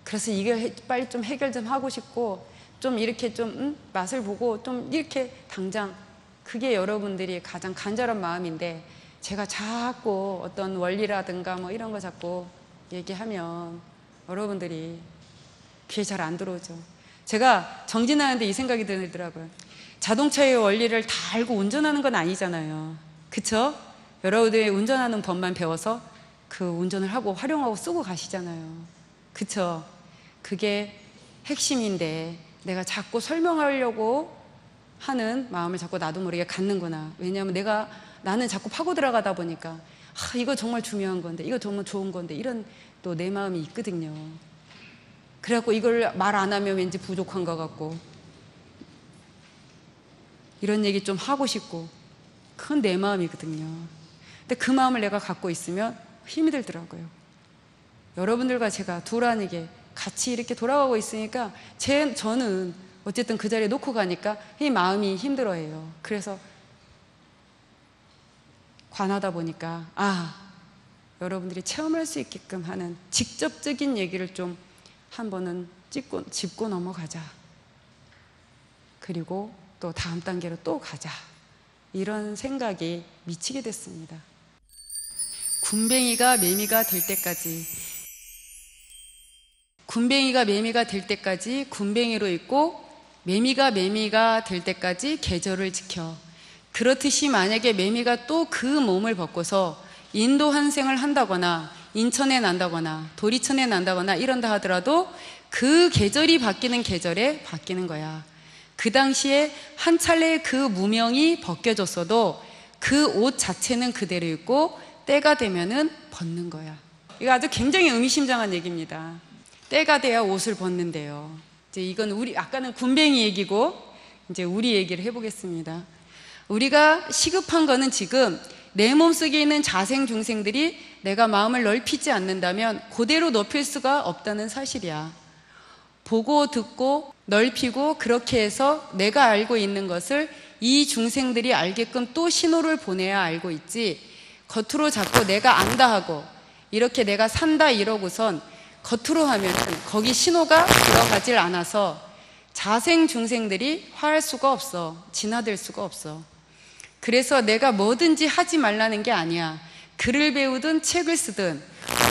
S1: 그래서 이게 빨리 좀 해결 좀 하고 싶고, 좀 이렇게 좀 맛을 보고 좀 이렇게 당장, 그게 여러분들이 가장 간절한 마음인데, 제가 자꾸 어떤 원리라든가 뭐 이런 거 자꾸 얘기하면 여러분들이 귀에 잘 안 들어오죠. 제가 정진하는데 이 생각이 들더라고요. 자동차의 원리를 다 알고 운전하는 건 아니잖아요. 그쵸? 여러분들이 운전하는 법만 배워서 그 운전을 하고 활용하고 쓰고 가시잖아요. 그쵸? 그게 핵심인데 내가 자꾸 설명하려고 하는 마음을 자꾸 나도 모르게 갖는구나. 왜냐하면 나는 자꾸 파고 들어가다 보니까 이거 정말 중요한 건데, 이거 정말 좋은 건데, 이런 또 내 마음이 있거든요. 그래갖고 이걸 말 안 하면 왠지 부족한 것 같고, 이런 얘기 좀 하고 싶고, 그건 내 마음이거든요. 근데 그 마음을 내가 갖고 있으면 힘이 들더라고요. 여러분들과 제가 두란에게 같이 이렇게 돌아가고 있으니까 저는 어쨌든 그 자리에 놓고 가니까 이 마음이 힘들어해요. 그래서 관하다 보니까 여러분들이 체험할 수 있게끔 하는 직접적인 얘기를 좀 한 번은 짚고 넘어가자. 그리고 또 다음 단계로 또 가자. 이런 생각이 미치게 됐습니다. 군뱅이가 매미가 될 때까지, 군뱅이가 매미가 될 때까지 군뱅이로 있고, 매미가 될 때까지 계절을 지켜. 그렇듯이 만약에 매미가 또 그 몸을 벗고서 인도 환생을 한다거나 인천에 난다거나 도리천에 난다거나 이런다 하더라도 그 계절이 바뀌는 계절에 바뀌는 거야. 그 당시에 한 찰나에 그 무명이 벗겨졌어도 그 옷 자체는 그대로 있고 때가 되면은 벗는 거야. 이거 아주 굉장히 의미심장한 얘기입니다. 때가 돼야 옷을 벗는데요. 이제 이건 아까는 군뱅이 얘기고 이제 우리 얘기를 해보겠습니다. 우리가 시급한 거는 지금 내 몸속에 있는 자생중생들이 내가 마음을 넓히지 않는다면 그대로 높일 수가 없다는 사실이야. 보고 듣고 넓히고 그렇게 해서 내가 알고 있는 것을 이 중생들이 알게끔 또 신호를 보내야 알고 있지, 겉으로 자꾸 내가 안다 하고 이렇게 내가 산다 이러고선 겉으로 하면 거기 신호가 들어가질 않아서 자생중생들이 화할 수가 없어. 진화될 수가 없어. 그래서 내가 뭐든지 하지 말라는 게 아니야. 글을 배우든 책을 쓰든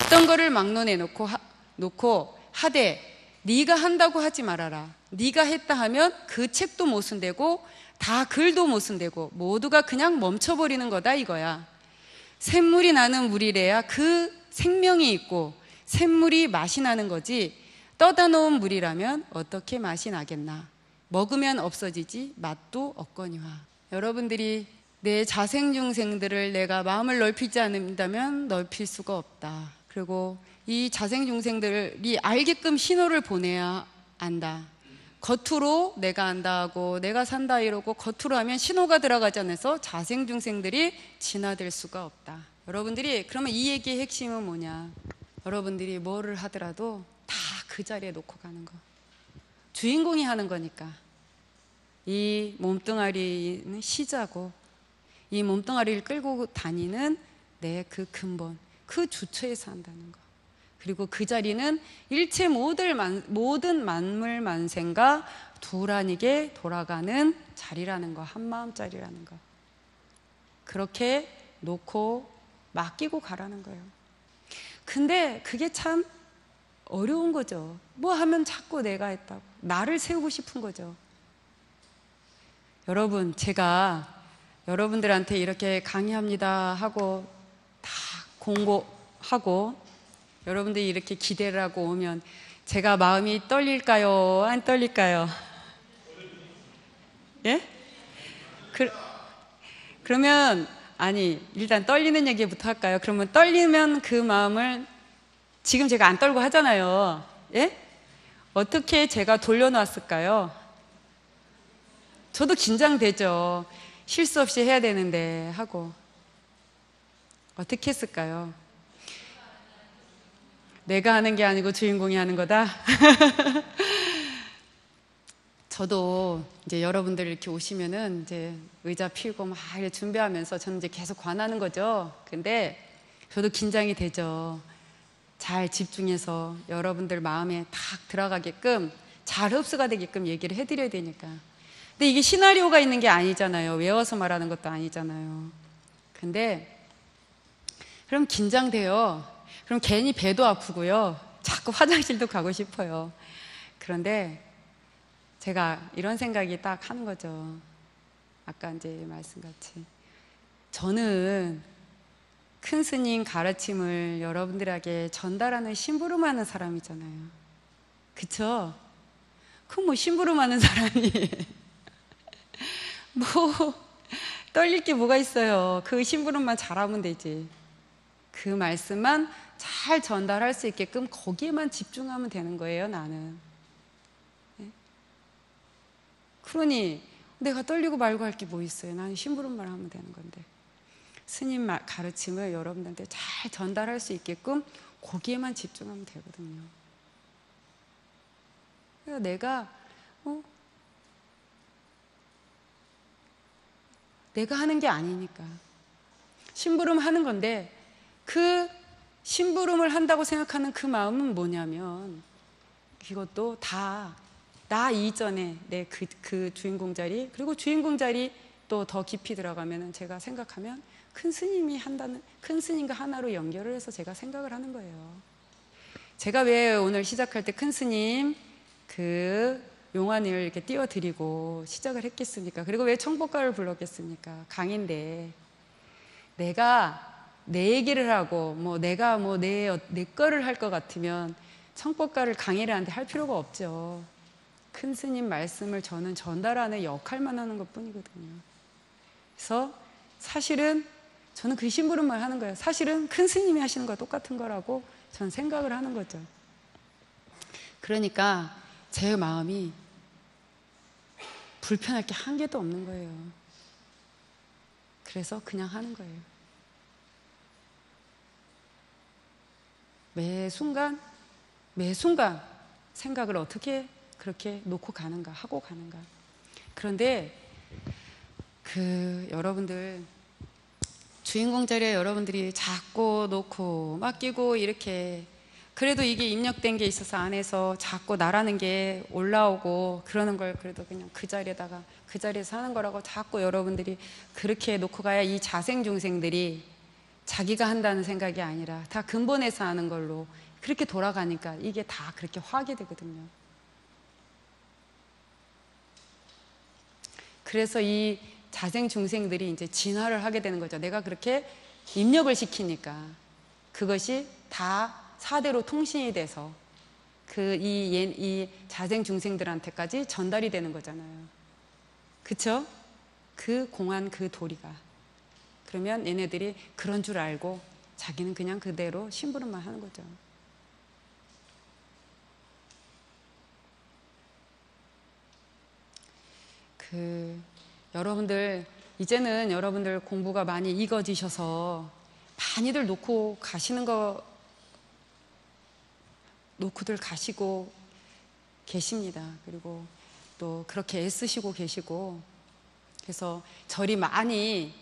S1: 어떤 거를 막론해 놓고 하되 네가 한다고 하지 말아라. 네가 했다 하면 그 책도 못 쓴대고 다 글도 못 쓴대고 모두가 그냥 멈춰버리는 거다 이거야. 샘물이 나는 물이래야 그 생명이 있고 샘물이 맛이 나는 거지, 떠다 놓은 물이라면 어떻게 맛이 나겠나. 먹으면 없어지지 맛도 없거니와. 여러분들이 내 자생중생들을 내가 마음을 넓히지 않는다면 넓힐 수가 없다. 그리고 이 자생중생들이 알게끔 신호를 보내야 안다. 겉으로 내가 안다 하고 내가 산다 이러고 겉으로 하면 신호가 들어가지 않아서 자생중생들이 진화될 수가 없다. 여러분들이 그러면 이 얘기의 핵심은 뭐냐? 여러분들이 뭐를 하더라도 다 그 자리에 놓고 가는 거. 주인공이 하는 거니까. 이 몸뚱아리는 시자고 이 몸뚱아리를 끌고 다니는 내 그 근본, 그 주처에서 한다는 거. 그리고 그 자리는 일체 모든 만물 만생과 두란이게 돌아가는 자리라는 거, 한마음짜리라는 거. 그렇게 놓고 맡기고 가라는 거예요. 근데 그게 참 어려운 거죠. 뭐 하면 자꾸 내가 했다고 나를 세우고 싶은 거죠. 여러분, 제가 여러분들한테 이렇게 강의합니다 하고 다 공고하고 여러분들이 이렇게 기대를 하고 오면 제가 마음이 떨릴까요? 안 떨릴까요? 예? 그러면 일단 떨리는 얘기부터 할까요? 그러면 떨리면 그 마음을 지금 제가 안 떨고 하잖아요. 예? 어떻게 제가 돌려놨을까요? 저도 긴장되죠. 실수 없이 해야 되는데 하고. 어떻게 했을까요? 내가 하는 게 아니고 주인공이 하는 거다? 저도 이제 여러분들 이렇게 오시면은 이제 의자 펴고 막 이렇게 준비하면서 저는 이제 계속 관하는 거죠. 근데 저도 긴장이 되죠. 잘 집중해서 여러분들 마음에 탁 들어가게끔 잘 흡수가 되게끔 얘기를 해드려야 되니까. 근데 이게 시나리오가 있는 게 아니잖아요. 외워서 말하는 것도 아니잖아요. 근데 그럼 긴장돼요. 그럼 괜히 배도 아프고요. 자꾸 화장실도 가고 싶어요. 그런데 제가 이런 생각이 딱 하는 거죠. 아까 이제 말씀같이 저는 큰 스님 가르침을 여러분들에게 전달하는 심부름하는 사람이잖아요. 그쵸? 그 뭐 심부름하는 사람이 뭐 떨릴 게 뭐가 있어요. 그 심부름만 잘하면 되지. 그 말씀만 잘 전달할 수 있게끔 거기에만 집중하면 되는 거예요, 나는. 그러니 내가 떨리고 말고 할 게 뭐 있어요. 나는 심부름만 하면 되는 건데. 스님 가르침을 여러분들한테 잘 전달할 수 있게끔 거기에만 집중하면 되거든요. 그러니까 내가 하는 게 아니니까. 심부름 하는 건데 그 심부름을 한다고 생각하는 그 마음은 뭐냐면 이것도 다 나 이전에 내 그 주인공 자리, 그리고 주인공 자리 또 더 깊이 들어가면은 제가 생각하면 큰 스님이 한다는, 큰 스님과 하나로 연결을 해서 제가 생각을 하는 거예요. 제가 왜 오늘 시작할 때 큰 스님 그 용안을 이렇게 띄워드리고 시작을 했겠습니까? 그리고 왜 청법가를 불렀겠습니까? 강인데 내가 내 얘기를 하고 내가 내 거를 할 것 같으면 청법가를 강의를 한테 할 필요가 없죠. 큰 스님 말씀을 저는 전달하는 역할만 하는 것 뿐이거든요. 그래서 사실은 저는 그 심부름만 하는 거예요. 사실은 큰 스님이 하시는 거와 똑같은 거라고 저는 생각을 하는 거죠. 그러니까 제 마음이 불편할 게 한 개도 없는 거예요. 그래서 그냥 하는 거예요. 매 순간 생각을 어떻게 그렇게 놓고 가는가, 하고 가는가. 그런데 여러분들 주인공 자리에 여러분들이 자꾸 놓고 맡기고 이렇게, 그래도 이게 입력된 게 있어서 안에서 자꾸 나라는 게 올라오고 그러는 걸 그래도 그냥 그 자리에서 하는 거라고 자꾸 여러분들이 그렇게 놓고 가야 이 자생중생들이 자기가 한다는 생각이 아니라 다 근본에서 하는 걸로 그렇게 돌아가니까 이게 다 그렇게 화게 되거든요. 그래서 이 자생중생들이 이제 진화를 하게 되는 거죠. 내가 그렇게 입력을 시키니까 그것이 다 사대로 통신이 돼서 이 자생중생들한테까지 전달이 되는 거잖아요. 그쵸? 그 공안 그 도리가. 그러면 얘네들이 그런 줄 알고 자기는 그냥 그대로 심부름만 하는 거죠. 여러분들 이제는 여러분들 공부가 많이 익어지셔서 많이들 놓고 놓고들 가시고 계십니다. 그리고 또 그렇게 애쓰시고 계시고, 그래서 절이 많이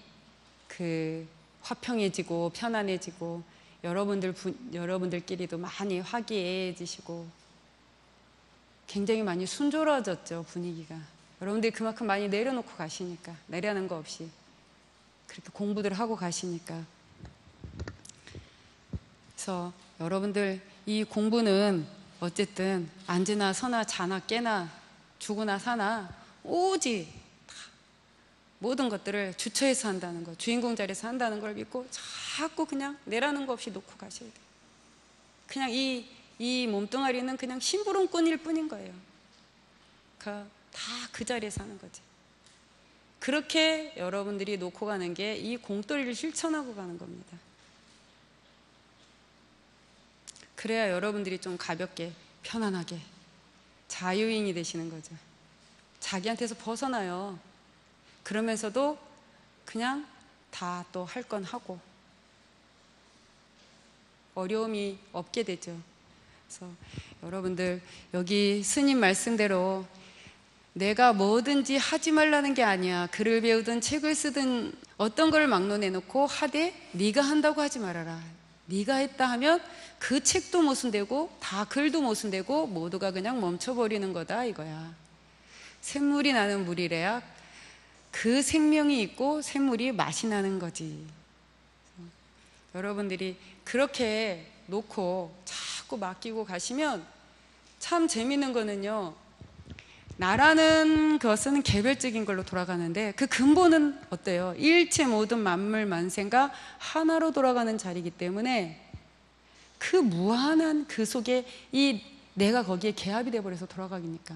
S1: 화평해지고 편안해지고 여러분들끼리도 많이 화기애애해지시고 굉장히 많이 순조로워졌죠, 분위기가. 여러분들이 그만큼 많이 내려놓고 가시니까, 내려는 거 없이 그렇게 공부들 하고 가시니까. 그래서 여러분들 이 공부는 어쨌든 앉으나 서나 자나 깨나 죽으나 사나 오직 모든 것들을 주처에서 한다는 거, 주인공 자리에서 한다는 걸 믿고 자꾸 그냥 내라는 거 없이 놓고 가셔야 돼요. 그냥 이 몸뚱아리는 그냥 심부름꾼일 뿐인 거예요. 다 그 자리에서 하는 거지. 그렇게 여러분들이 놓고 가는 게 이 공돌이를 실천하고 가는 겁니다. 그래야 여러분들이 좀 가볍게 편안하게 자유인이 되시는 거죠. 자기한테서 벗어나요. 그러면서도 그냥 다 또 할 건 하고 어려움이 없게 되죠. 그래서 여러분들 여기 스님 말씀대로 내가 뭐든지 하지 말라는 게 아니야. 글을 배우든 책을 쓰든 어떤 걸 막론해놓고 하되 네가 한다고 하지 말아라. 네가 했다 하면 그 책도 모순되고 다 글도 모순되고 모두가 그냥 멈춰버리는 거다 이거야. 샘물이 나는 물이래야 그 생명이 있고 샘물이 맛이 나는 거지. 여러분들이 그렇게 놓고 자꾸 맡기고 가시면 참 재밌는 거는요, 나라는 것은 개별적인 걸로 돌아가는데 그 근본은 어때요? 일체 모든 만물 만생과 하나로 돌아가는 자리이기 때문에 그 무한한 그 속에 이 내가 거기에 개합이 돼버려서 돌아가기니까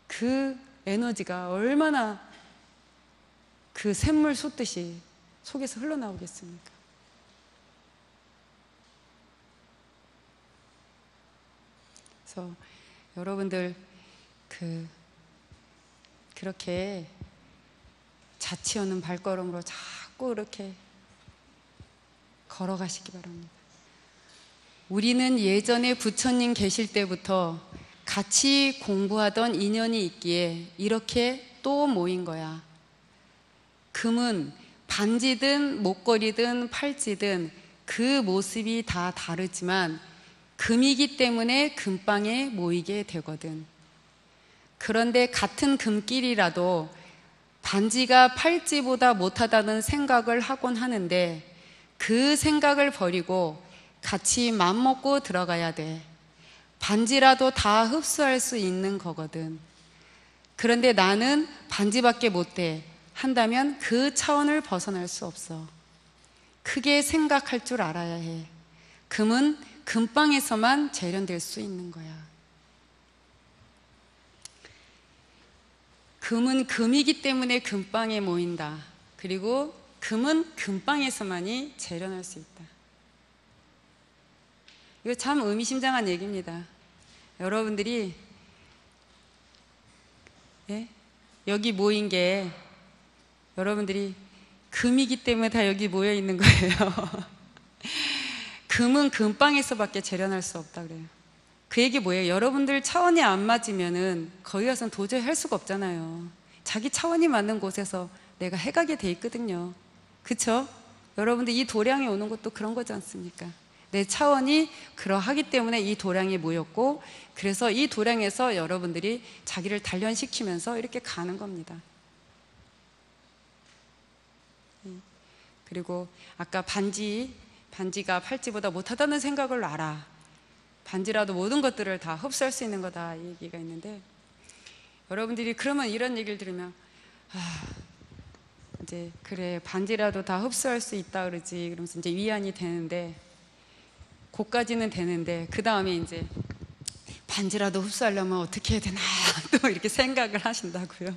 S1: 그 에너지가 얼마나 그 샘물 솟듯이 속에서 흘러나오겠습니까? 그래서 여러분들 그렇게 자취 없는 발걸음으로 자꾸 이렇게 걸어가시기 바랍니다. 우리는 예전에 부처님 계실 때부터 같이 공부하던 인연이 있기에 이렇게 또 모인 거야. 금은 반지든 목걸이든 팔찌든 그 모습이 다 다르지만 금이기 때문에 금방에 모이게 되거든. 그런데 같은 금길이라도 반지가 팔찌보다 못하다는 생각을 하곤 하는데 그 생각을 버리고 같이 맘먹고 들어가야 돼. 반지라도 다 흡수할 수 있는 거거든. 그런데 나는 반지밖에 못해 한다면 그 차원을 벗어날 수 없어. 크게 생각할 줄 알아야 해. 금은 금방에서만 재련될 수 있는 거야. 금은 금이기 때문에 금방에 모인다. 그리고 금은 금방에서만이 재련할 수 있다. 이거 참 의미심장한 얘기입니다. 여러분들이 여기 모인 게 여러분들이 금이기 때문에 다 여기 모여 있는 거예요. 금은 금방에서밖에 재련할 수 없다 그래요. 그 얘기 뭐예요? 여러분들 차원이 안 맞으면은 거기 가서는 도저히 할 수가 없잖아요. 자기 차원이 맞는 곳에서 내가 해가게 돼 있거든요. 그쵸? 여러분들 이 도량이 오는 것도 그런 거지 않습니까? 내 차원이 그러하기 때문에 이 도량이 모였고, 그래서 이 도량에서 여러분들이 자기를 단련시키면서 이렇게 가는 겁니다. 그리고 아까 반지가 팔찌보다 못하다는 생각을 알아. 반지라도 모든 것들을 다 흡수할 수 있는 거다, 이 얘기가 있는데, 여러분들이 그러면 이런 얘기를 들으면 이제 그래 반지라도 다 흡수할 수 있다 그러지, 그러면서 이제 위안이 되는데, 그까지는 되는데 그 다음에 이제 반지라도 흡수하려면 어떻게 해야 되나 또 이렇게 생각을 하신다고요.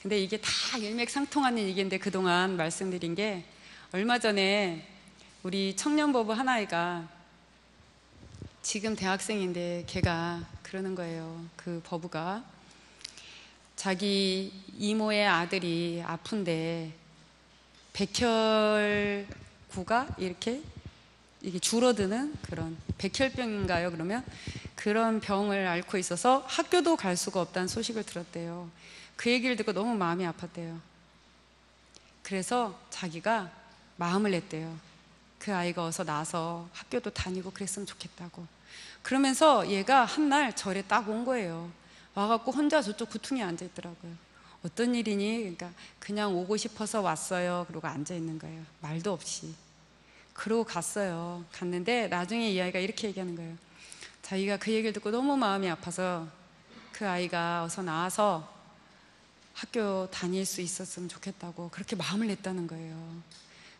S1: 근데 이게 다 일맥상통하는 얘기인데, 그동안 말씀드린 게, 얼마 전에 우리 청년부부 하나이가 지금 대학생인데 걔가 그러는 거예요. 그 버부가 자기 이모의 아들이 아픈데 백혈구가 이게 줄어드는 그런 백혈병인가요? 그러면 그런 병을 앓고 있어서 학교도 갈 수가 없다는 소식을 들었대요. 그 얘기를 듣고 너무 마음이 아팠대요. 그래서 자기가 마음을 냈대요. 그 아이가 어서 나서 학교도 다니고 그랬으면 좋겠다고. 그러면서 얘가 한날 절에 딱 온 거예요. 와갖고 혼자 저쪽 구퉁이에 앉아있더라고요. 어떤 일이니? 그러니까 그냥 오고 싶어서 왔어요. 그러고 앉아있는 거예요. 말도 없이. 그러고 갔어요. 갔는데 나중에 이 아이가 이렇게 얘기하는 거예요. 자기가 그 얘기를 듣고 너무 마음이 아파서 그 아이가 어서 나와서 학교 다닐 수 있었으면 좋겠다고 그렇게 마음을 냈다는 거예요.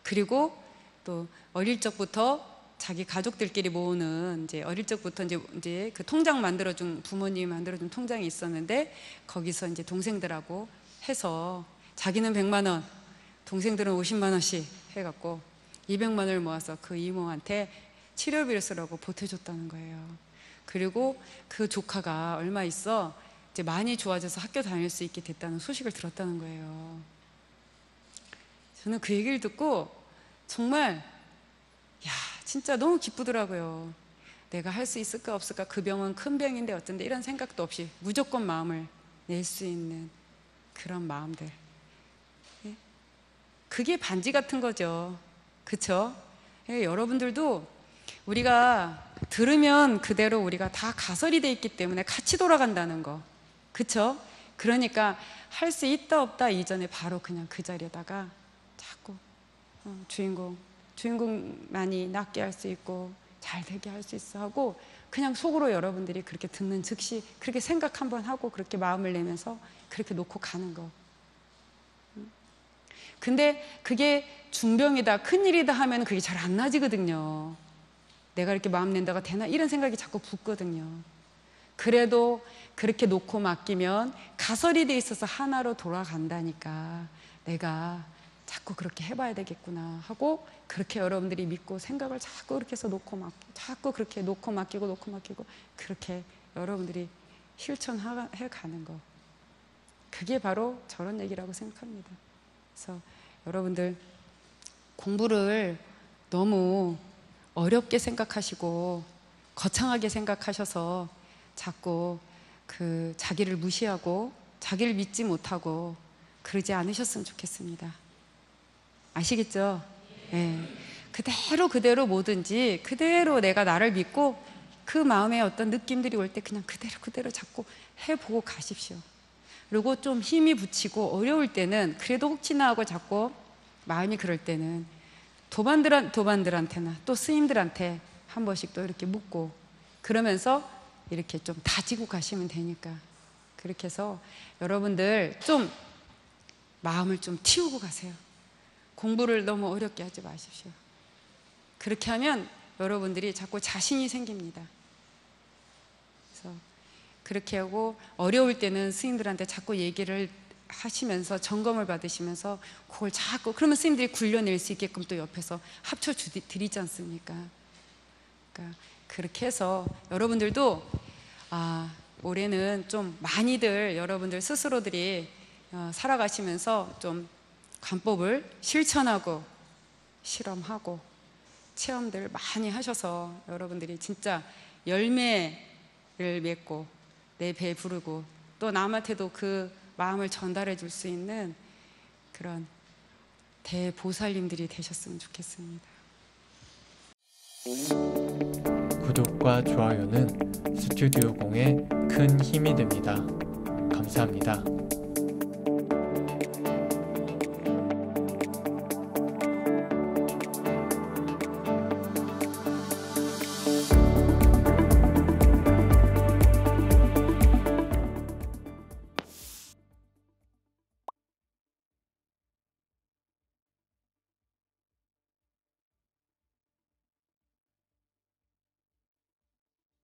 S1: 그리고 또 어릴 적부터 자기 가족들끼리 모으는, 이제 어릴 적부터 이제 그 통장 만들어준, 부모님이 만들어준 통장이 있었는데, 거기서 이제 동생들하고 해서 자기는 100만 원, 동생들은 50만 원씩 해갖고 200만 원을 모아서 그 이모한테 치료비를 쓰라고 보태줬다는 거예요. 그리고 그 조카가 얼마 있어 이제 많이 좋아져서 학교 다닐 수 있게 됐다는 소식을 들었다는 거예요. 저는 그 얘기를 듣고 정말 진짜 너무 기쁘더라고요. 내가 할 수 있을까 없을까, 그 병은 큰 병인데 어쩐데, 이런 생각도 없이 무조건 마음을 낼 수 있는 그런 마음들. 그게 반지 같은 거죠. 그쵸? 여러분들도 우리가 들으면 그대로 우리가 다 가설이 돼 있기 때문에 같이 돌아간다는 거. 그쵸? 그러니까 할 수 있다 없다 이전에 바로 그냥 그 자리에다가 자꾸 주인공만이 낫게 할 수 있고 잘 되게 할 수 있어 하고, 그냥 속으로 여러분들이 그렇게 듣는 즉시 그렇게 생각 한번 하고 그렇게 마음을 내면서 그렇게 놓고 가는 거. 근데 그게 중병이다, 큰일이다 하면 그게 잘 안 나아지거든요. 내가 이렇게 마음 낸다가 되나 이런 생각이 자꾸 붙거든요. 그래도 그렇게 놓고 맡기면 가설이 돼 있어서 하나로 돌아간다니까 내가 자꾸 그렇게 해봐야 되겠구나 하고 그렇게 여러분들이 믿고 생각을 자꾸 그렇게 해서 놓고 맡기고 자꾸 그렇게 놓고 맡기고 그렇게 여러분들이 실천해 가는 거, 그게 바로 저런 얘기라고 생각합니다. 그래서 여러분들 공부를 너무 어렵게 생각하시고 거창하게 생각하셔서 자꾸 그 자기를 무시하고 자기를 믿지 못하고 그러지 않으셨으면 좋겠습니다. 아시겠죠? 네. 그대로 뭐든지 그대로 내가 나를 믿고 그 마음에 어떤 느낌들이 올 때 그냥 그대로 자꾸 해보고 가십시오. 그리고 좀 힘이 붙이고 어려울 때는 그래도 혹시나 하고 자꾸 마음이 그럴 때는 도반들한테나 또 스님들한테 한 번씩 또 이렇게 묻고 그러면서 이렇게 좀 다지고 가시면 되니까 그렇게 해서 여러분들 좀 마음을 좀 틔우고 가세요. 공부를 너무 어렵게 하지 마십시오. 그렇게 하면 여러분들이 자꾸 자신이 생깁니다. 그래서 그렇게 하고 어려울 때는 스님들한테 자꾸 얘기를 하시면서 점검을 받으시면서 그걸 자꾸 그러면 스님들이 굴려낼 수 있게끔 또 옆에서 합쳐 드리지 않습니까? 그러니까 그렇게 해서 여러분들도 올해는 좀 많이들 여러분들 스스로들이 살아가시면서 좀 관법을 실천하고 실험하고 체험들 많이 하셔서 여러분들이 진짜 열매를 맺고 내 배 부르고 또 남한테도 그 마음을 전달해 줄 수 있는 그런 대보살님들이 되셨으면 좋겠습니다.
S2: 구독과 좋아요는 스튜디오 공에 큰 힘이 됩니다. 감사합니다.